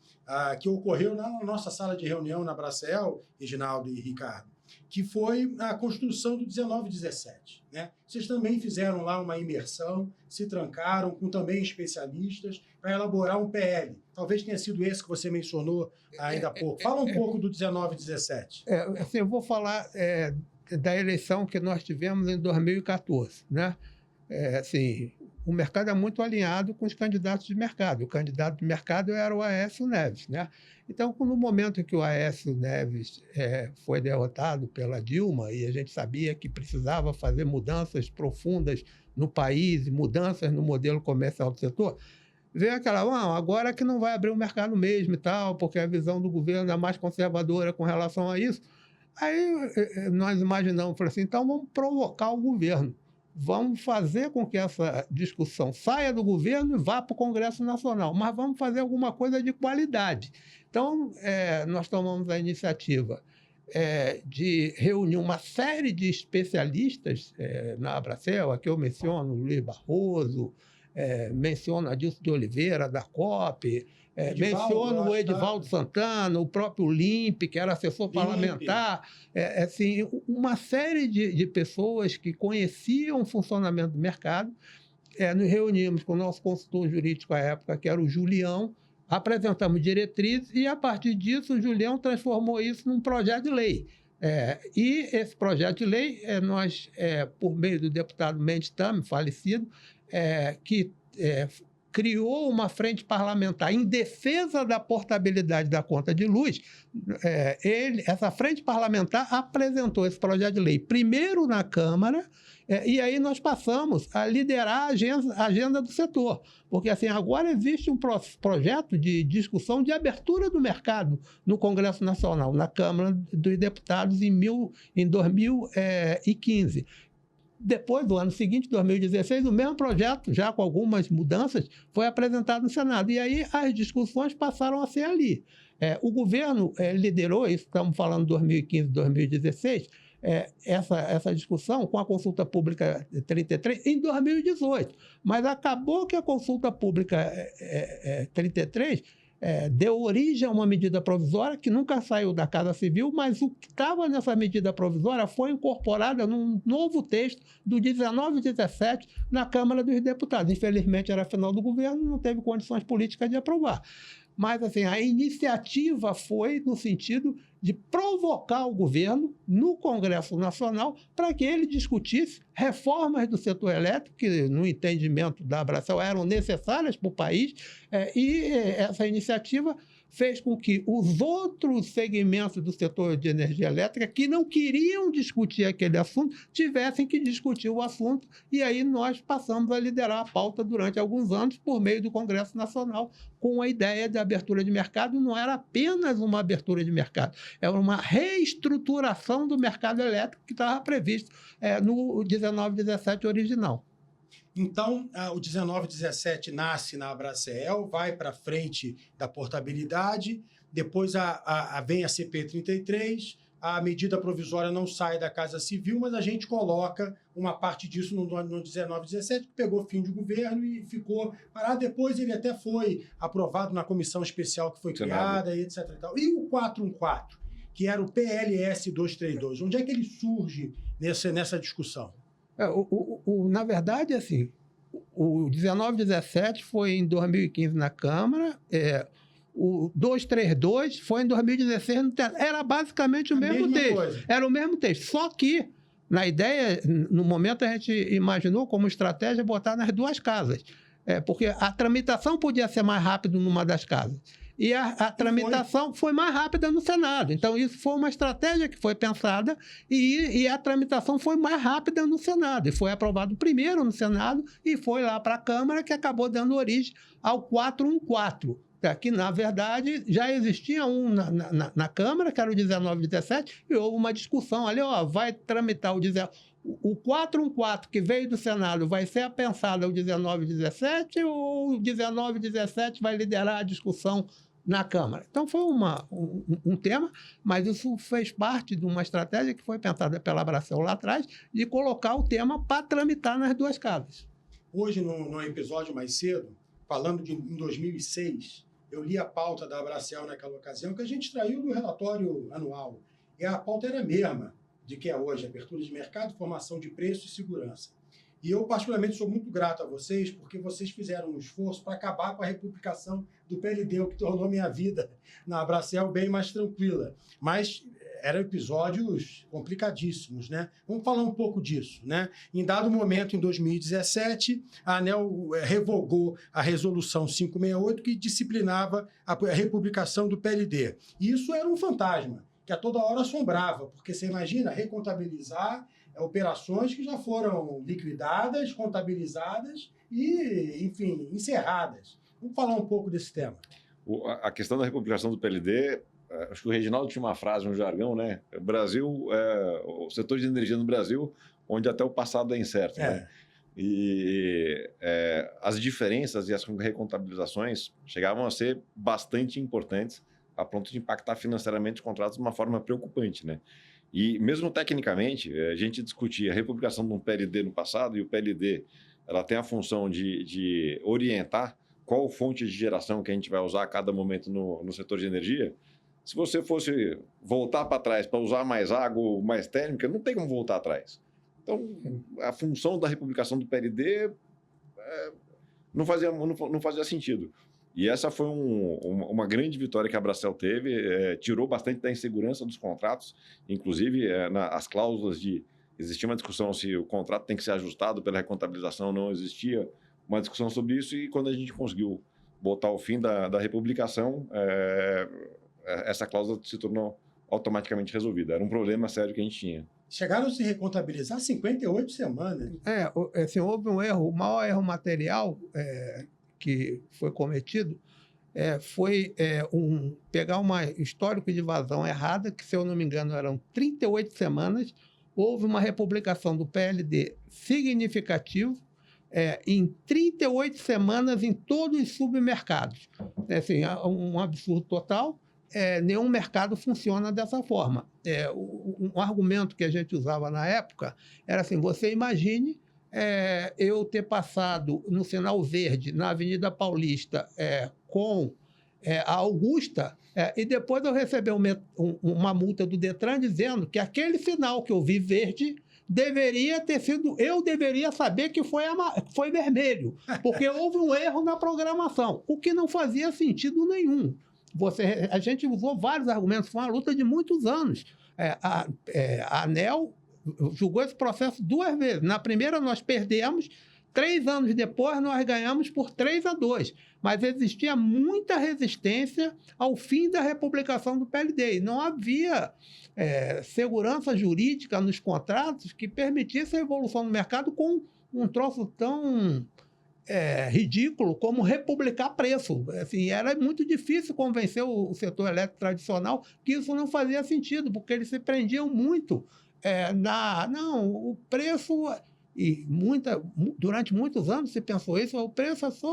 que ocorreu na nossa sala de reunião na Bracel, Reginaldo e Ricardo, que foi a construção do 1917. Né? Vocês também fizeram lá uma imersão, se trancaram com também especialistas para elaborar um PL. Talvez tenha sido esse que você mencionou ainda há pouco. Fala um pouco do 1917. Assim, eu vou falar da eleição que nós tivemos em 2014. Né? Assim, o mercado é muito alinhado com os candidatos de mercado. O candidato de mercado era o Aécio Neves. Né? Então, no momento em que o Aécio Neves foi derrotado pela Dilma, e a gente sabia que precisava fazer mudanças profundas no país, mudanças no modelo comercial do setor, veio aquela, agora que não vai abrir o mercado mesmo e tal, porque a visão do governo é mais conservadora com relação a isso. Aí nós imaginamos, falamos assim, então vamos provocar o governo. Vamos fazer com que essa discussão saia do governo e vá para o Congresso Nacional, mas vamos fazer alguma coisa de qualidade. Então, nós tomamos a iniciativa de reunir uma série de especialistas na Abracel. Aqui eu menciono o Luiz Barroso, menciono Adilson de Oliveira, da COP, menciono o Edivaldo Santana, o próprio Limpe, que era assessor parlamentar, assim, uma série de pessoas que conheciam o funcionamento do mercado. Nos reunimos com o nosso consultor jurídico à época, que era o Julião, apresentamos diretrizes e, a partir disso, o Julião transformou isso num projeto de lei. E esse projeto de lei, nós, por meio do deputado Mendes Tame, falecido, que criou uma frente parlamentar em defesa da portabilidade da conta de luz. Essa frente parlamentar apresentou esse projeto de lei primeiro na Câmara, e aí nós passamos a liderar a agenda do setor. Porque assim, agora existe um projeto de discussão de abertura do mercado no Congresso Nacional, na Câmara dos Deputados, em 2015. Depois do ano seguinte, 2016, o mesmo projeto, já com algumas mudanças, foi apresentado no Senado. E aí as discussões passaram a ser ali. O governo liderou isso, estamos falando de 2015, 2016, essa discussão com a consulta pública 33 em 2018. Mas acabou que a consulta pública 33 deu origem a uma medida provisória que nunca saiu da Casa Civil, mas o que estava nessa medida provisória foi incorporada num novo texto do 19 e 17 na Câmara dos Deputados. Infelizmente, era final do governo, não teve condições políticas de aprovar. Mas, assim, a iniciativa foi no sentido de provocar o governo no Congresso Nacional para que ele discutisse reformas do setor elétrico, que, no entendimento da Abracel, eram necessárias para o país, e essa iniciativa fez com que os outros segmentos do setor de energia elétrica que não queriam discutir aquele assunto tivessem que discutir o assunto, e aí nós passamos a liderar a pauta durante alguns anos por meio do Congresso Nacional, com a ideia de abertura de mercado. Não era apenas uma abertura de mercado, era uma reestruturação do mercado elétrico que estava previsto no 1917 original. Então, o 1917 nasce na Abracel, vai para frente da portabilidade, depois vem a CP33, a medida provisória não sai da Casa Civil, mas a gente coloca uma parte disso no 1917, que pegou fim de governo e ficou parado. Depois ele até foi aprovado na comissão especial que foi criada, e etc. E tal. E o 414, que era o PLS 232, onde é que ele surge nessa discussão? Na verdade, assim, o 1917 foi em 2015 na Câmara, o 232 foi em 2016 no Senado. Era basicamente o mesmo texto. Coisa. Era o mesmo texto, só que, na ideia, no momento a gente imaginou como estratégia botar nas duas casas, porque a tramitação podia ser mais rápida numa das casas. E a tramitação foi mais rápida no Senado. Então, isso foi uma estratégia que foi pensada e a tramitação foi mais rápida no Senado. E foi aprovado primeiro no Senado e foi lá para a Câmara, que acabou dando origem ao 414, que, na verdade, já existia um na Câmara, que era o 1917, e houve uma discussão ali, vai tramitar o 414 que veio do Senado vai ser apensado ao 1917 ou o 1917 vai liderar a discussão na Câmara? Então, foi um tema, mas isso fez parte de uma estratégia que foi pensada pela Abracel lá atrás, de colocar o tema para tramitar nas duas casas. Hoje, no episódio mais cedo, falando em 2006, eu li a pauta da Abracel naquela ocasião, que a gente extraiu do relatório anual. E a pauta era a mesma de que é hoje: abertura de mercado, formação de preço e segurança. E eu, particularmente, sou muito grato a vocês, porque vocês fizeram um esforço para acabar com a republicação do PLD, o que tornou minha vida na Abracel bem mais tranquila. Mas eram episódios complicadíssimos, né? Vamos falar um pouco disso, né? Em dado momento, em 2017, a ANEEL revogou a resolução 568, que disciplinava a republicação do PLD. E isso era um fantasma, que a toda hora assombrava, porque você imagina recontabilizar operações que já foram liquidadas, contabilizadas e, enfim, encerradas. Vamos falar um pouco desse tema. A questão da republicação do PLD, acho que o Reginaldo tinha uma frase, um jargão, né? O setor de energia no Brasil, onde até o passado é incerto, né? E as diferenças e as recontabilizações chegavam a ser bastante importantes, a ponto de impactar financeiramente os contratos de uma forma preocupante, né? E mesmo tecnicamente, a gente discutia a republicação de um PLD no passado, e o PLD ela tem a função de orientar qual fonte de geração que a gente vai usar a cada momento no setor de energia. Se você fosse voltar para trás para usar mais água ou mais térmica, não tem como voltar atrás. Então, a função da republicação do PLD não fazia sentido. E essa foi uma grande vitória que a Abracel teve, tirou bastante da insegurança dos contratos, inclusive as cláusulas existia uma discussão se o contrato tem que ser ajustado pela recontabilização, não existia uma discussão sobre isso, e quando a gente conseguiu botar o fim da republicação, essa cláusula se tornou automaticamente resolvida. Era um problema sério que a gente tinha. Chegaram a se recontabilizar 58 semanas. Assim, houve um erro, o maior erro material que foi cometido foi pegar um histórico de vazão errada, que, se eu não me engano, eram 38 semanas. Houve uma republicação do PLD significativo em 38 semanas em todos os submercados. Assim, um absurdo total. Nenhum mercado funciona dessa forma. Um argumento que a gente usava na época era assim: você imagine eu ter passado no sinal verde na Avenida Paulista com a Augusta, e depois eu recebi uma multa do Detran dizendo que aquele sinal que eu vi verde deveria ter sido... Eu deveria saber que foi vermelho, porque houve um erro na programação, o que não fazia sentido nenhum. A gente usou vários argumentos, foi uma luta de muitos anos. A ANEEL julgou esse processo 2 vezes. Na primeira nós perdemos, 3 anos depois nós ganhamos por 3-2. Mas existia muita resistência ao fim da republicação do PLD. E não havia segurança jurídica nos contratos que permitisse a evolução do mercado com um troço tão ridículo como republicar preço. Assim, era muito difícil convencer o setor elétrico tradicional que isso não fazia sentido, porque eles se prendiam muito o preço... E durante muitos anos se pensou isso, o preço é só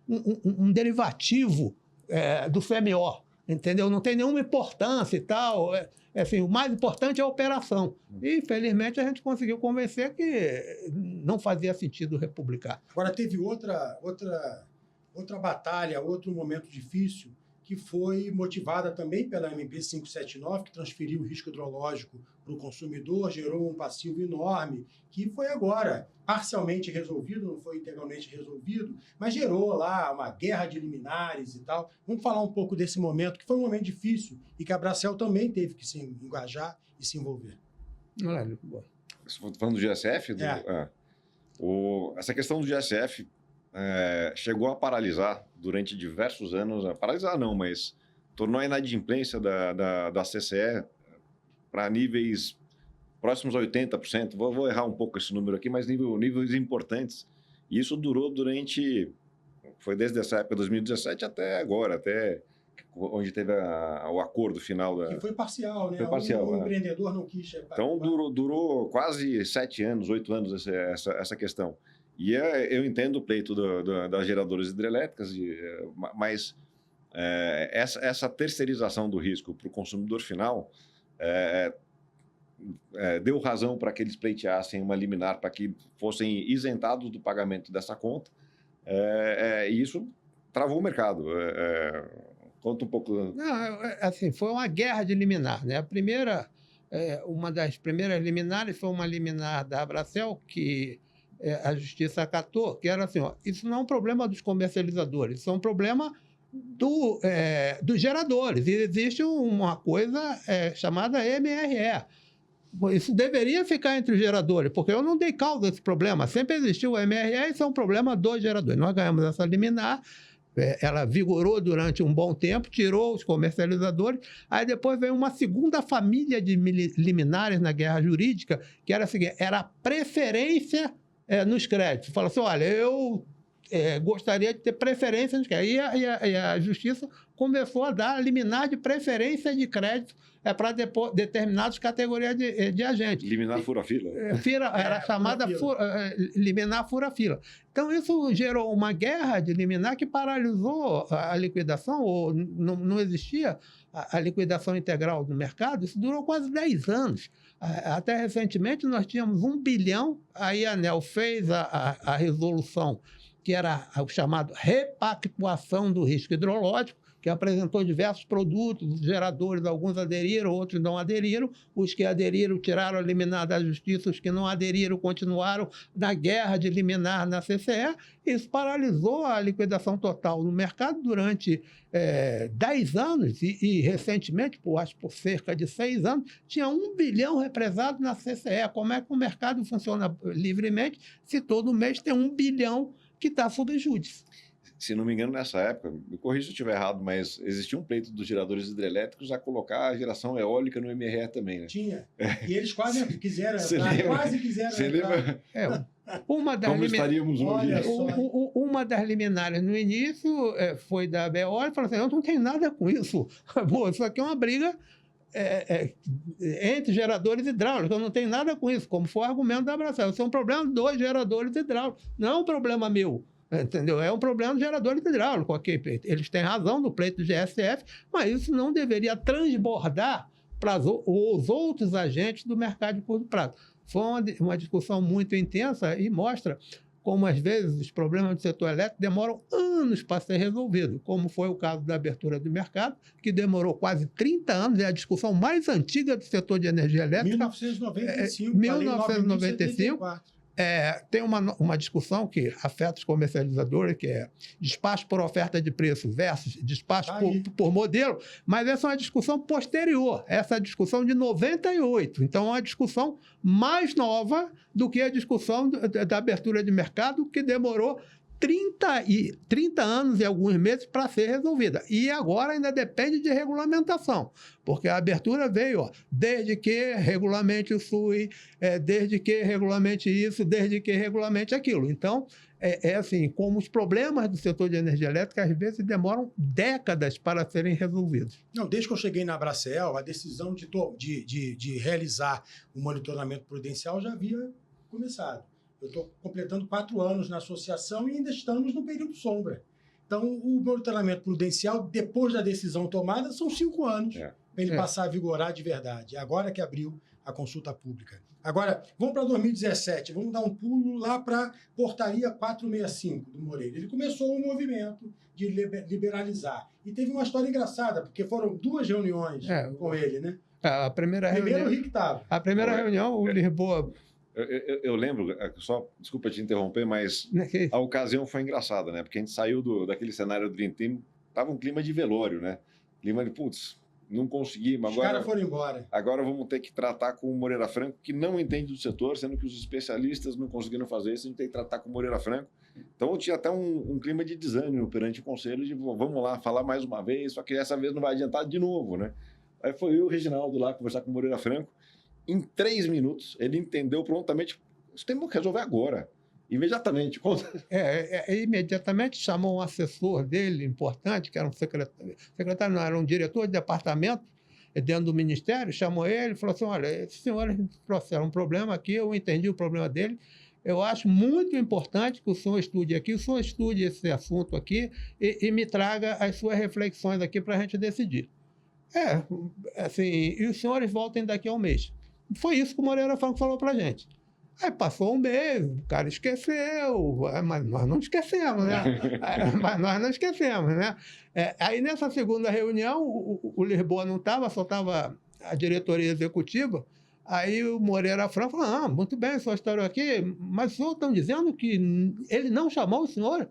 um derivativo do CMO, entendeu? Não tem nenhuma importância e tal. Assim, o mais importante é a operação. E, felizmente, a gente conseguiu convencer que não fazia sentido republicar. Agora, teve outra batalha, outro momento difícil, que foi motivada também pela MP 579, que transferiu o risco hidrológico para o consumidor, gerou um passivo enorme, que foi agora parcialmente resolvido, não foi integralmente resolvido, mas gerou lá uma guerra de liminares e tal. Vamos falar um pouco desse momento, que foi um momento difícil e que a Bracel também teve que se engajar e se envolver. Falando do GSF? Essa questão do GSF chegou a paralisar durante diversos anos, paralisar não, mas tornou a inadimplência da CCE para níveis próximos a 80%. Vou errar um pouco esse número aqui, mas níveis importantes. E isso durou foi desde essa época, 2017, até agora, até onde teve o acordo final. Que foi parcial, né? Foi parcial. O empreendedor não quis... Então, durou quase 7 anos, 8 anos essa questão. E eu entendo o pleito das geradoras hidrelétricas, mas essa terceirização do risco para o consumidor final deu razão para que eles pleiteassem uma liminar para que fossem isentados do pagamento dessa conta, e isso travou o mercado. Conta um pouco. Não, assim, foi uma guerra de liminar, né? Uma das primeiras liminares foi uma liminar da Abracel, que a justiça acatou, que era assim, isso não é um problema dos comercializadores, isso é um problema dos geradores. E existe uma coisa chamada MRE. Isso deveria ficar entre os geradores, porque eu não dei causa desse problema. Sempre existiu o MRE, isso é um problema dos geradores. Nós ganhamos essa liminar, ela vigorou durante um bom tempo, tirou os comercializadores, aí depois veio uma segunda família de liminares na guerra jurídica, que era a seguinte, era a preferência nos créditos. Fala assim, olha, eu gostaria de ter preferência nos créditos. E a Justiça começou a dar liminar de preferência de crédito para determinadas categorias de agentes. Liminar fura-fila. Era chamada liminar fura-fila. Então, isso gerou uma guerra de liminar que paralisou a liquidação, ou não existia a liquidação integral do mercado. Isso durou quase 10 anos. Até recentemente, nós tínhamos 1 bilhão, aí a ANEEL fez a resolução, que era o chamado repactuação do risco hidrológico, que apresentou diversos produtos, os geradores, alguns aderiram, outros não aderiram. Os que aderiram tiraram a liminar da Justiça, os que não aderiram continuaram na guerra de liminar na CCE. Isso paralisou a liquidação total no mercado durante 10 anos e recentemente, acho por cerca de 6 anos, tinha 1 bilhão represado na CCE. Como é que o mercado funciona livremente se todo mês tem 1 bilhão que está sob júdice? Se não me engano, nessa época, me corrija se eu estiver errado, mas existia um pleito dos geradores hidrelétricos a colocar a geração eólica no MRE também, né? Tinha. E eles quase quiseram entrar. Como estaríamos hoje? Uma das liminares no início foi da ABO e falou assim, eu não tenho nada com isso. Isso aqui é uma briga entre geradores hidráulicos, eu não tenho nada com isso, como foi o argumento da Abracel. Isso é um problema dos geradores hidráulicos, não é um problema meu. Entendeu? É um problema dos geradores hidráulicos. Okay? Eles têm razão no pleito do GSF, mas isso não deveria transbordar para os outros agentes do mercado de curto prazo. Foi uma discussão muito intensa e mostra como às vezes os problemas do setor elétrico demoram anos para ser resolvidos, como foi o caso da abertura do mercado, que demorou quase 30 anos, é a discussão mais antiga do setor de energia elétrica. 1995. 1995. Tem uma discussão que afeta os comercializadores, que é despacho por oferta de preço versus despacho por modelo, mas essa é uma discussão posterior, essa é a discussão de 98. Então, é uma discussão mais nova do que a discussão da abertura de mercado, que demorou 30 anos e alguns meses para ser resolvida. E agora ainda depende de regulamentação, porque a abertura veio, desde que regulamente o SUI, desde que regulamente isso, desde que regulamente aquilo. Então, assim, como os problemas do setor de energia elétrica, às vezes, demoram décadas para serem resolvidos. Não, desde que eu cheguei na Abracel, a decisão de realizar o monitoramento prudencial já havia começado. Eu estou completando 4 anos na associação e ainda estamos no período sombra. Então, o monitoramento prudencial, depois da decisão tomada, são 5 anos para ele passar a vigorar de verdade. Agora que abriu a consulta pública. Agora, vamos para 2017. Vamos dar um pulo lá para a portaria 465 do Moreira. Ele começou um movimento de liberalizar. E teve uma história engraçada, porque foram 2 reuniões com ele, né? A primeira Primeiro reunião, o Rick estava. A primeira reunião, o Lisboa... Eu lembro, só desculpa te interromper, mas a ocasião foi engraçada, né? Porque a gente saiu daquele cenário do Dream Team, tava um clima de velório, né? Clima de, putz, não conseguimos. Os caras foram embora. Agora vamos ter que tratar com o Moreira Franco, que não entende do setor, sendo que os especialistas não conseguiram fazer isso, a gente tem que tratar com o Moreira Franco. Então tinha até um clima de desânimo perante o conselho, de vamos lá, falar mais uma vez, só que dessa vez não vai adiantar de novo, né? Aí foi eu e o Reginaldo lá conversar com o Moreira Franco. Em 3 minutos, ele entendeu prontamente. Isso temos que resolver agora. Imediatamente. Imediatamente chamou um assessor dele, importante, que era um secretário, não, era um diretor de departamento dentro do ministério, chamou ele e falou assim, olha, esses senhores trouxeram um problema aqui, eu entendi o problema dele, eu acho muito importante que o senhor estude aqui, o senhor estude esse assunto aqui e me traga as suas reflexões aqui para a gente decidir. Assim, e os senhores voltem daqui a um mês. Foi isso que o Moreira Franco falou para a gente. Aí passou um mês, o cara esqueceu, mas nós não esquecemos, né? Aí nessa segunda reunião, o Lisboa não estava, só estava a diretoria executiva. Aí o Moreira Franco falou, muito bem, sua história aqui, mas o senhor estão dizendo que ele não chamou o senhor?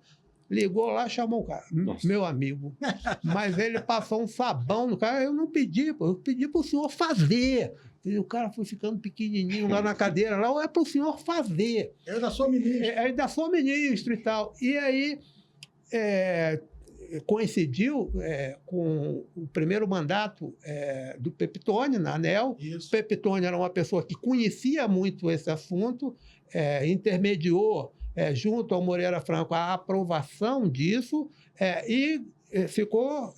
Ligou lá, chamou o cara. Nossa. Meu amigo. Mas ele passou um sabão no cara. Eu não pedi, eu pedi para o senhor fazer. E o cara foi ficando pequenininho lá na cadeira. Lá, é para o senhor fazer. Eu ainda sou ministro. Ainda sou ministro e tal. E aí coincidiu com o primeiro mandato do Pepitone, na ANEEL. Isso. Pepitone era uma pessoa que conhecia muito esse assunto, intermediou junto ao Moreira Franco a aprovação disso e ficou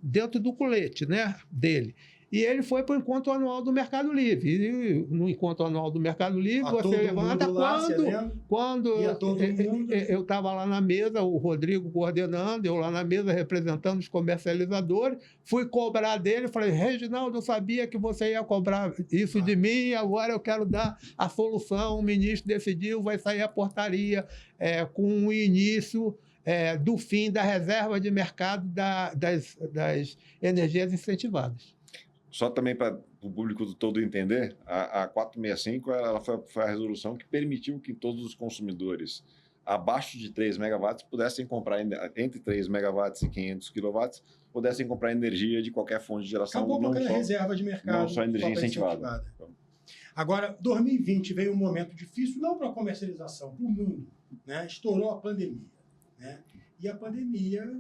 dentro do colete, né, dele. E ele foi para o Encontro Anual do Mercado Livre. E no Encontro Anual do Mercado Livre, você levanta quando eu estava lá na mesa, o Rodrigo coordenando, eu lá na mesa representando os comercializadores, fui cobrar dele, falei, Reginaldo, eu sabia que você ia cobrar isso de mim, agora eu quero dar a solução, o ministro decidiu, vai sair a portaria com o início do fim da reserva de mercado das energias incentivadas. Só também para o público todo entender, a 465 ela foi a resolução que permitiu que todos os consumidores abaixo de 3 megawatts pudessem comprar, entre 3 megawatts e 500 quilowatts, pudessem comprar energia de qualquer fonte de geração. Acabou qualquer reserva de mercado. Não só energia incentivada. Agora, 2020 veio um momento difícil, não para a comercialização, para o mundo, né? Estourou a pandemia, né? E a pandemia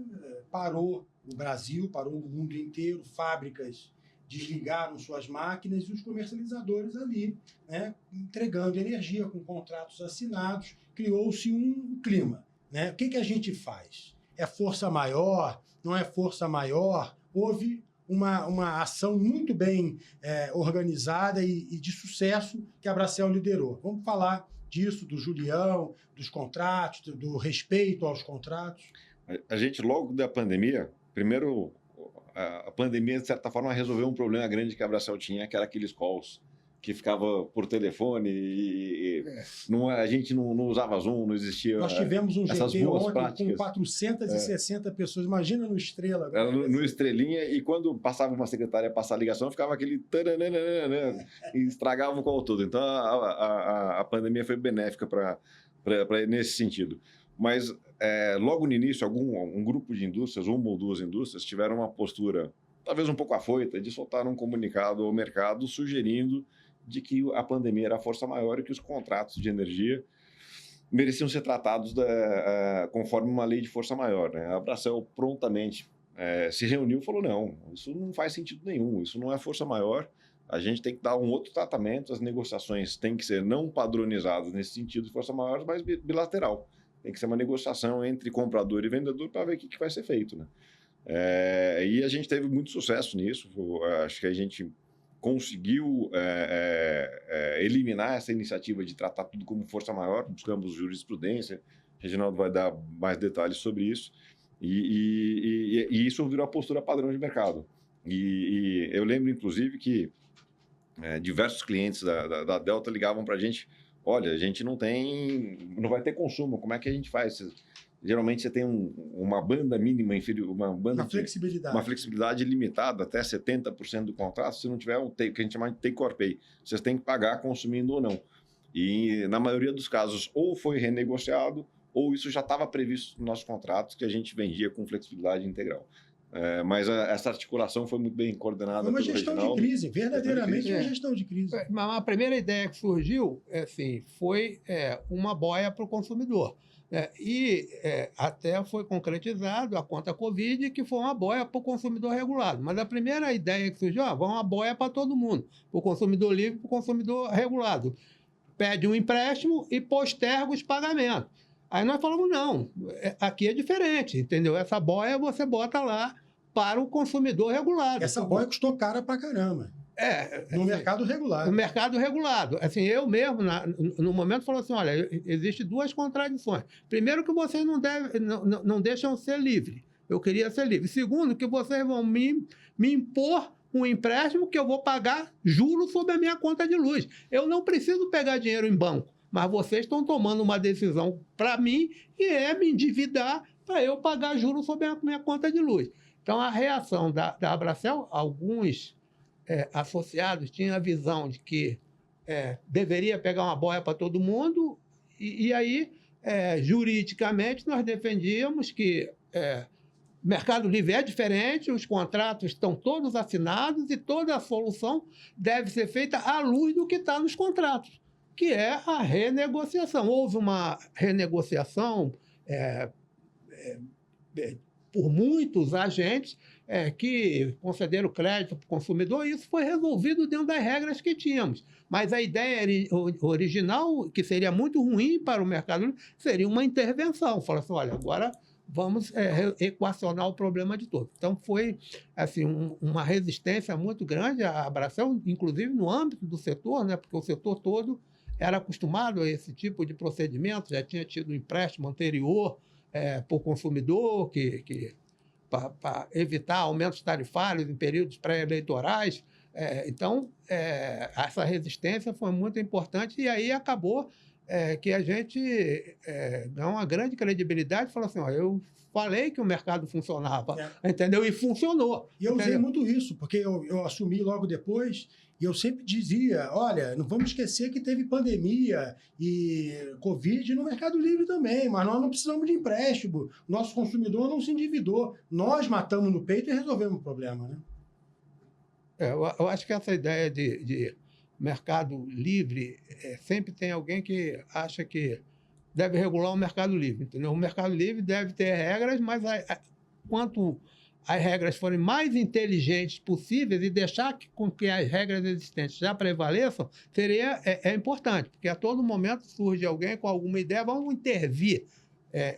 parou o Brasil, parou o mundo inteiro, fábricas desligaram suas máquinas e os comercializadores ali, né, entregando energia com contratos assinados, criou-se um clima, né? O que a gente faz? É força maior? Não é força maior? Houve uma ação muito bem organizada e de sucesso que a Abracel liderou. Vamos falar disso, do Julião, dos contratos, do respeito aos contratos? A gente, logo da pandemia, primeiro... A pandemia, de certa forma, resolveu um problema grande que a Abracel tinha, que era aqueles calls que ficava por telefone a gente não usava Zoom, não existia. Nós tivemos um essas GT boas ontem práticas. com 460 pessoas. Imagina no Estrela. Era no Estrelinha, e quando passava uma secretária a passar a ligação, ficava aquele taranana, e estragava o call todo. Então a pandemia foi benéfica nesse sentido. Mas logo no início, um grupo de indústrias, uma ou duas indústrias, tiveram uma postura talvez um pouco afoita de soltar um comunicado ao mercado sugerindo de que a pandemia era a força maior e que os contratos de energia mereciam ser tratados conforme uma lei de força maior, né? A Bracel prontamente se reuniu e falou, não, isso não faz sentido nenhum, isso não é força maior, a gente tem que dar um outro tratamento, as negociações têm que ser não padronizadas nesse sentido de força maior, mas bilateral. Tem que ser uma negociação entre comprador e vendedor para ver o que vai ser feito, né? E a gente teve muito sucesso nisso. Acho que a gente conseguiu eliminar essa iniciativa de tratar tudo como força maior. Buscamos jurisprudência. O Reginaldo vai dar mais detalhes sobre isso. E isso virou a postura padrão de mercado. E eu lembro, inclusive, que diversos clientes da Delta ligavam para a gente: olha, a gente não vai ter consumo, como é que a gente faz? Geralmente você tem uma banda mínima inferior, uma flexibilidade limitada, até 70% do contrato, se não tiver o que a gente chama de take or pay. Vocês têm que pagar consumindo ou não. E na maioria dos casos, ou foi renegociado, ou isso já estava previsto nos nossos contratos, que a gente vendia com flexibilidade integral. Mas essa articulação foi muito bem coordenada. Foi uma gestão de crise, verdadeiramente uma gestão de crise. Mas a primeira ideia que surgiu foi uma boia para o consumidor. Até foi concretizado a conta Covid, que foi uma boia para o consumidor regulado. Mas a primeira ideia que surgiu, vai uma boia para todo mundo, para o consumidor livre e para o consumidor regulado. Pede um empréstimo e posterga os pagamentos. Aí nós falamos, não, aqui é diferente, entendeu? Essa boia você bota lá para o consumidor regulado. Essa boia custou cara pra caramba. No mercado regulado. No mercado regulado. Assim, eu mesmo, no momento, falo assim, olha, existem duas contradições. Primeiro, que vocês não deixam ser livre. Eu queria ser livre. Segundo, que vocês vão me impor um empréstimo que eu vou pagar juros sobre a minha conta de luz. Eu não preciso pegar dinheiro em banco, mas vocês estão tomando uma decisão para mim, que é me endividar para eu pagar juros sobre a minha conta de luz. Então, a reação da Abracel, alguns associados tinham a visão de que deveria pegar uma boia para todo mundo, e aí, juridicamente, nós defendíamos que Mercado Livre é diferente, os contratos estão todos assinados e toda a solução deve ser feita à luz do que está nos contratos, que é a renegociação. Houve uma renegociação por muitos agentes que concederam crédito para o consumidor, e isso foi resolvido dentro das regras que tínhamos. Mas a ideia original, que seria muito ruim para o Mercado Livre, seria uma intervenção. Falar assim, olha, agora vamos equacionar o problema de todos. Então, foi assim, uma resistência muito grande à Abracel, inclusive no âmbito do setor, né, porque o setor todo era acostumado a esse tipo de procedimento, já tinha tido um empréstimo anterior para o consumidor, para evitar aumentos tarifários em períodos pré-eleitorais. Então, essa resistência foi muito importante, e aí acabou que a gente ganhou uma grande credibilidade e falou assim, eu falei que o mercado funcionava, entendeu? E funcionou. E eu usei muito isso, porque eu assumi logo depois, e eu sempre dizia, olha, não vamos esquecer que teve pandemia e Covid no Mercado Livre também, mas nós não precisamos de empréstimo, nosso consumidor não se endividou, nós matamos no peito e resolvemos o problema, né? Eu acho que essa ideia de Mercado Livre, sempre tem alguém que acha que deve regular o Mercado Livre, entendeu? O Mercado Livre deve ter regras, mas quanto as regras forem mais inteligentes possíveis e deixar com que as regras existentes já prevaleçam, é importante, porque a todo momento surge alguém com alguma ideia, vamos intervir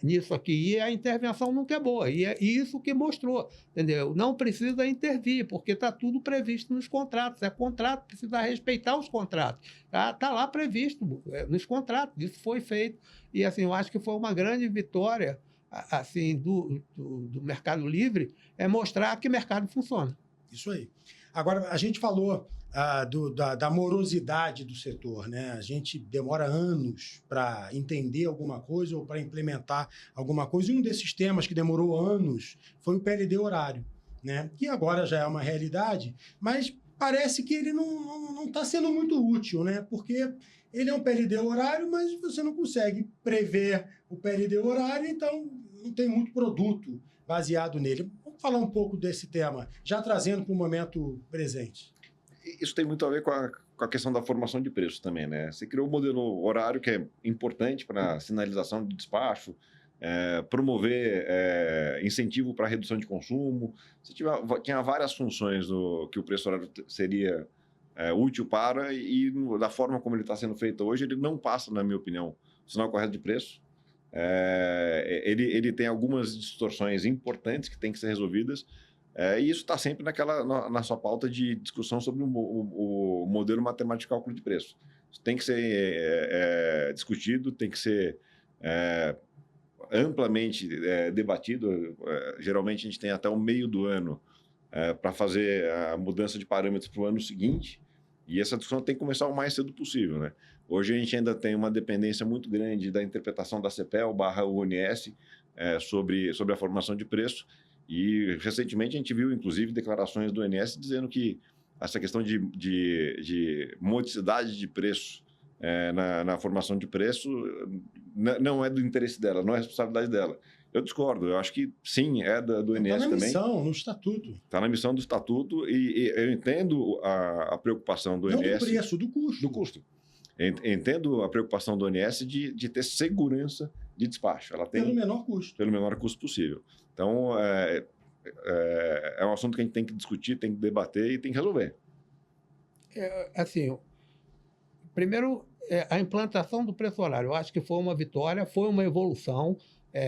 nisso aqui, e a intervenção nunca é boa, e é isso que mostrou, entendeu? Não precisa intervir, porque está tudo previsto nos contratos, contrato, precisa respeitar os contratos, está lá previsto nos contratos, isso foi feito, e assim, eu acho que foi uma grande vitória assim, do Mercado Livre, mostrar que o mercado funciona. Isso aí. Agora, a gente falou da morosidade do setor, né? A gente demora anos para entender alguma coisa ou para implementar alguma coisa. E um desses temas que demorou anos foi o PLD horário, né? Que agora já é uma realidade, mas parece que ele não está sendo muito útil, né? Porque ele é um PLD horário, mas você não consegue prever o PLD horário, então não tem muito produto baseado nele. Vamos falar um pouco desse tema, já trazendo para o momento presente. Isso tem muito a ver com a questão da formação de preço também, né? Você criou um modelo horário que é importante para sinalização de despacho, promover incentivo para redução de consumo. Você tinha várias funções que o preço horário seria útil para, e da forma como ele está sendo feito hoje, ele não passa, na minha opinião, o sinal correto de preço. Ele tem algumas distorções importantes que têm que ser resolvidas, e isso está sempre na sua pauta de discussão sobre o modelo matemático de cálculo de preço. Isso tem que ser discutido, tem que ser amplamente debatido. Geralmente a gente tem até o meio do ano para fazer a mudança de parâmetros para o ano seguinte, e essa discussão tem que começar o mais cedo possível, né? Hoje a gente ainda tem uma dependência muito grande da interpretação da CPEL/ONS sobre a formação de preço, e recentemente a gente viu, inclusive, declarações do ONS dizendo que essa questão de modicidade de preço na formação de preço não é do interesse dela, não é responsabilidade dela. Eu discordo, eu acho que sim, é do ONS também. Está na missão, no estatuto. Está na missão do estatuto, e eu entendo a preocupação do ONS. Não do preço, do custo. Do custo. Entendo a preocupação do ONS de ter segurança de despacho. Ela tem, pelo menor custo. Pelo menor custo possível. Então, é um assunto que a gente tem que discutir, tem que debater e tem que resolver. Assim, primeiro, a implantação do preço horário. Eu acho que foi uma vitória, foi uma evolução,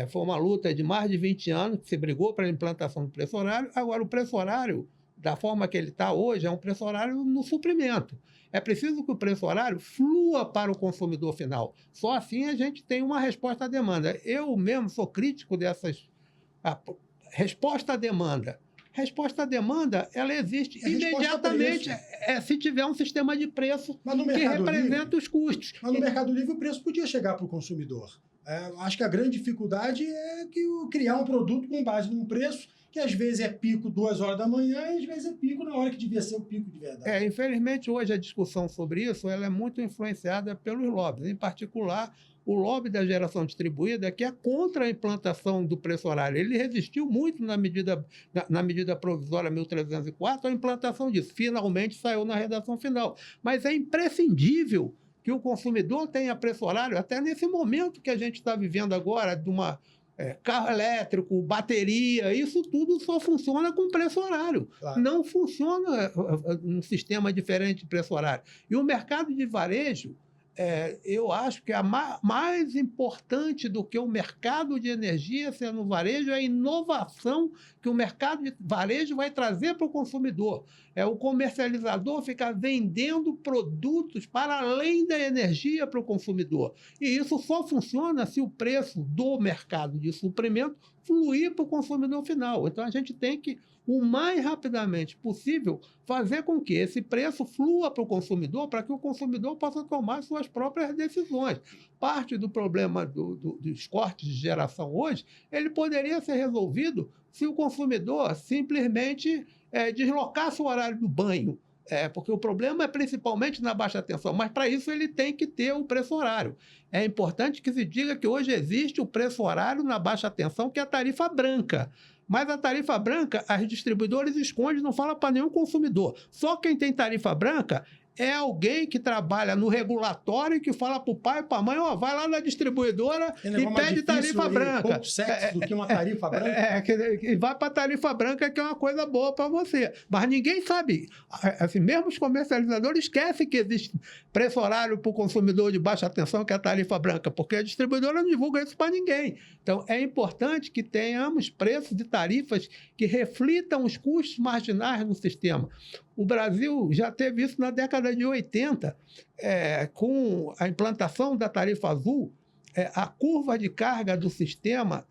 foi uma luta de mais de 20 anos que se brigou para a implantação do preço horário. Agora, o preço horário, da forma que ele está hoje, é um preço horário no suprimento. É preciso que o preço horário flua para o consumidor final. Só assim a gente tem uma resposta à demanda. Eu mesmo sou crítico dessas... resposta à demanda. Resposta à demanda, ela existe imediatamente se tiver um sistema de preço que representa os custos. Mas no Mercado Livre o preço podia chegar para o consumidor. Acho que a grande dificuldade é criar um produto com base num preço que às vezes é pico 2 horas da manhã e às vezes é pico na hora que devia ser o pico de verdade. Infelizmente, hoje a discussão sobre isso ela é muito influenciada pelos lobbies, em particular o lobby da geração distribuída, que é contra a implantação do preço horário. Ele resistiu muito na medida provisória 1304 à implantação disso. Finalmente saiu na redação final. Mas é imprescindível que o consumidor tenha preço horário, até nesse momento que a gente está vivendo agora, de uma carro elétrico, bateria, isso tudo só funciona com preço horário. Claro. Não funciona um sistema diferente de preço horário. E o mercado de varejo, eu acho que mais importante do que o mercado de energia ser no varejo é a inovação que o mercado de varejo vai trazer para o consumidor. O comercializador ficar vendendo produtos para além da energia para o consumidor. E isso só funciona se o preço do mercado de suprimento fluir para o consumidor final. Então, a gente tem que, o mais rapidamente possível, fazer com que esse preço flua para o consumidor, para que o consumidor possa tomar suas próprias decisões. Parte do problema dos cortes de geração hoje, ele poderia ser resolvido se o consumidor simplesmente deslocasse o horário do banho. Porque o problema é principalmente na baixa tensão, mas para isso ele tem que ter o preço horário. É importante que se diga que hoje existe o preço horário na baixa tensão, que é a tarifa branca. Mas a tarifa branca, as distribuidoras escondem, não fala para nenhum consumidor. Só quem tem tarifa branca é alguém que trabalha no regulatório e que fala para o pai e para a mãe, vai lá na distribuidora e pede tarifa branca. Pouco sexo do que uma tarifa branca. E vai para a tarifa branca, que é uma coisa boa para você. Mas ninguém sabe. Assim, mesmo os comercializadores esquecem que existe preço horário para o consumidor de baixa tensão, que é a tarifa branca, porque a distribuidora não divulga isso para ninguém. Então, é importante que tenhamos preços de tarifas que reflitam os custos marginais no sistema. O Brasil já teve isso na década de 80, com a implantação da tarifa azul, a curva de carga do sistema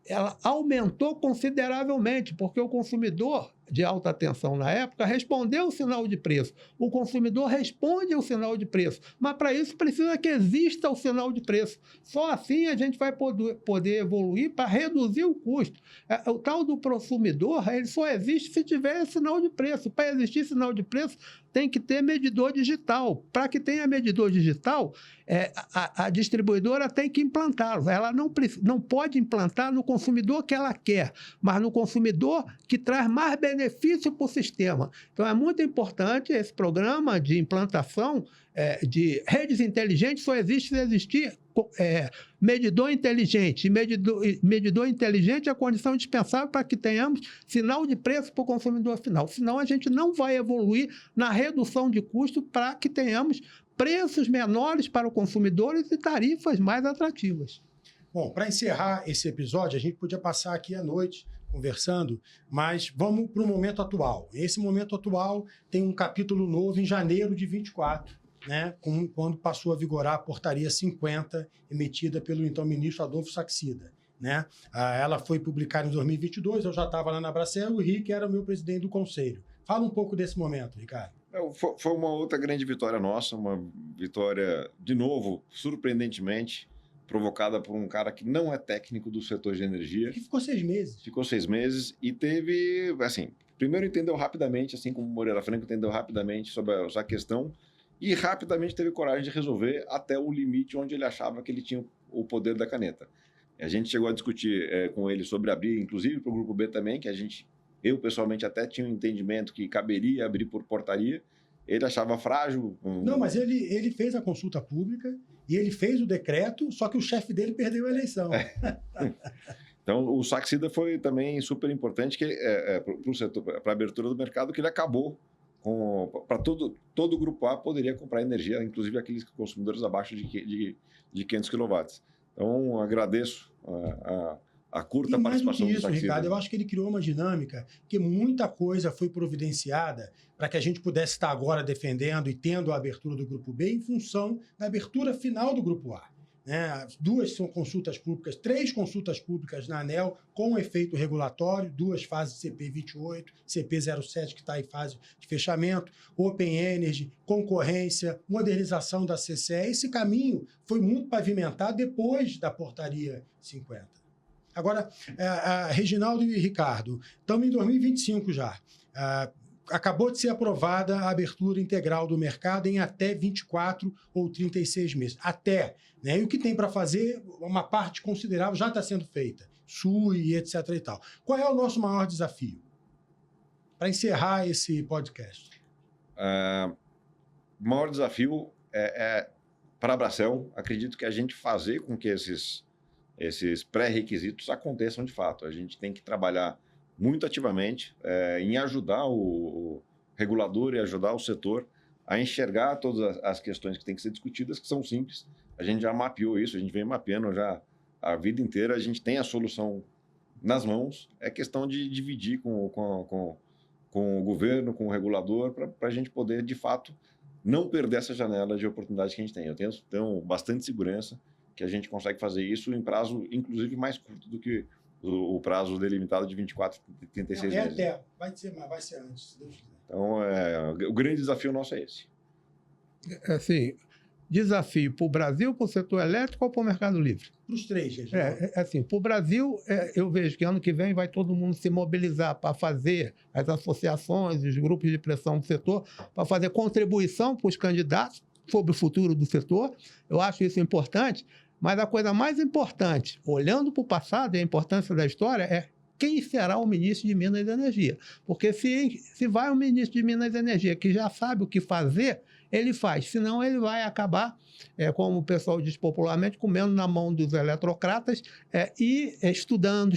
ela aumentou consideravelmente, porque o consumidor de alta tensão na época respondeu o sinal de preço. O consumidor responde ao sinal de preço, mas para isso precisa que exista o sinal de preço. Só assim a gente vai poder evoluir para reduzir o custo. O tal do consumidor, ele só existe se tiver sinal de preço. Para existir sinal de preço, tem que ter medidor digital. Para que tenha medidor digital, a distribuidora tem que implantá-lo. Ela não pode implantar no consumidor que ela quer, mas no consumidor que traz mais benefício para o sistema. Então, é muito importante esse programa de implantação de redes inteligentes. Só existe se existir medidor inteligente. E medidor inteligente é a condição indispensável para que tenhamos sinal de preço para o consumidor final. Senão, a gente não vai evoluir na redução de custo para que tenhamos preços menores para o consumidor e tarifas mais atrativas. Bom, para encerrar esse episódio, a gente podia passar aqui à noite conversando, mas vamos para o momento atual. Esse momento atual tem um capítulo novo em janeiro de 24, né, quando passou a vigorar a Portaria 50, emitida pelo então ministro Adolfo Saxida. Né? Ela foi publicada em 2022, eu já estava lá na Abracel e o Rick era o meu presidente do conselho. Fala um pouco desse momento, Ricardo. Foi uma outra grande vitória nossa, uma vitória, de novo, surpreendentemente, provocada por um cara que não é técnico do setor de energia. Que ficou 6 meses. Ficou 6 meses e teve, assim, primeiro entendeu rapidamente, assim como o Moreira Franco entendeu rapidamente sobre essa questão e rapidamente teve coragem de resolver até o limite onde ele achava que ele tinha o poder da caneta. A gente chegou a discutir com ele sobre abrir, inclusive para o Grupo B também, que eu pessoalmente até tinha um entendimento que caberia abrir por portaria. Ele achava frágil. Não, mas ele fez a consulta pública e ele fez o decreto, só que o chefe dele perdeu a eleição. Então, o Saxida foi também super importante para a abertura do mercado, que ele acabou para todo o Grupo A poderia comprar energia, inclusive aqueles consumidores abaixo de 500 kW. Então, agradeço a curta participação do Saxida. Mais do que isso, Ricardo, eu acho que ele criou uma dinâmica que muita coisa foi providenciada para que a gente pudesse estar agora defendendo e tendo a abertura do Grupo B em função da abertura final do Grupo A. Né? 2 são consultas públicas, 3 consultas públicas na ANEEL com efeito regulatório, 2 fases de CP28, CP07 que está em fase de fechamento, Open Energy, concorrência, modernização da CCE. Esse caminho foi muito pavimentado depois da Portaria 50. Agora, Reginaldo e Ricardo, estamos em 2025 já. Acabou de ser aprovada a abertura integral do mercado em até 24 ou 36 meses. Até. Né? E o que tem para fazer, uma parte considerável já está sendo feita. SUI, etc. e tal. Qual é o nosso maior desafio? Para encerrar esse podcast. O maior desafio para a Abracel, acredito que a gente fazer com que esses pré-requisitos aconteçam de fato. A gente tem que trabalhar muito ativamente em ajudar o regulador e ajudar o setor a enxergar todas as questões que têm que ser discutidas, que são simples. A gente já mapeou isso, a gente vem mapeando já a vida inteira, a gente tem a solução nas mãos, é questão de dividir com o governo, com o regulador, para a gente poder, de fato, não perder essa janela de oportunidade que a gente tem. Eu tenho bastante segurança que a gente consegue fazer isso em prazo, inclusive, mais curto do que o prazo delimitado de 24, 36 meses. Até, vai ser antes, se Deus quiser. Então, o grande desafio nosso é esse. Assim, desafio para o Brasil, para o setor elétrico ou para o mercado livre? Para os 3. Assim, para o Brasil, eu vejo que ano que vem vai todo mundo se mobilizar para fazer as associações, os grupos de pressão do setor, para fazer contribuição para os candidatos sobre o futuro do setor. Eu acho isso importante. Mas a coisa mais importante, olhando para o passado e a importância da história, é quem será o ministro de Minas e Energia. Porque se vai o ministro de Minas e Energia que já sabe o que fazer, ele faz. Senão ele vai acabar, como o pessoal diz popularmente, comendo na mão dos eletrocratas e estudando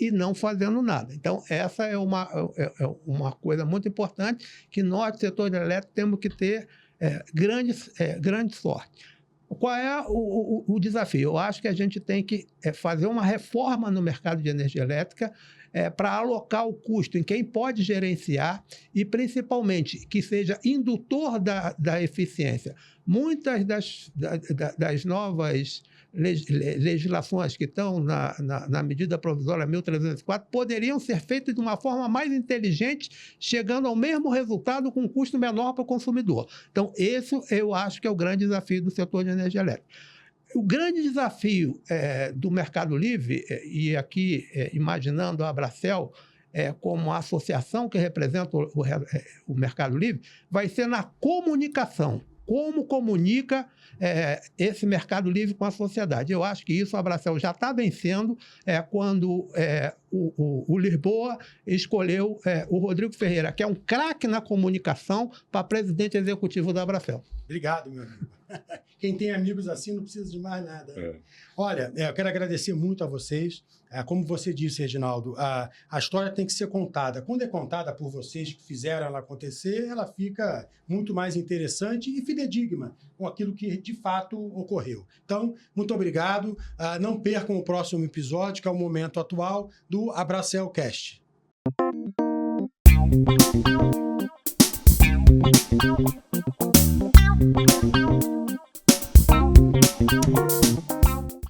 e não fazendo nada. Então, essa é uma coisa muito importante que nós, do setor elétrico, temos que ter grande sorte. Qual é o desafio? Eu acho que a gente tem que fazer uma reforma no mercado de energia elétrica para alocar o custo em quem pode gerenciar e, principalmente, que seja indutor da eficiência. Muitas das novas legislações que estão na medida provisória 1304 poderiam ser feitas de uma forma mais inteligente, chegando ao mesmo resultado com um custo menor para o consumidor. Então, esse eu acho que é o grande desafio do setor de energia elétrica. O grande desafio do Mercado Livre, e aqui imaginando a Abracel como a associação que representa o Mercado Livre, vai ser na comunicação. Como comunica esse Mercado Livre com a sociedade? Eu acho que isso a Abracel já está vencendo quando o Lisboa escolheu o Rodrigo Ferreira, que é um craque na comunicação, para presidente executivo da Abracel. Obrigado, meu amigo. Quem tem amigos assim não precisa de mais nada. Olha, eu quero agradecer muito a vocês. Como você disse, Reginaldo, a história tem que ser contada. Quando é contada por vocês que fizeram ela acontecer, ela fica muito mais interessante e fidedigna com aquilo que de fato ocorreu. Então, muito obrigado. Não percam o próximo episódio, que é o momento atual do Abracel Cast.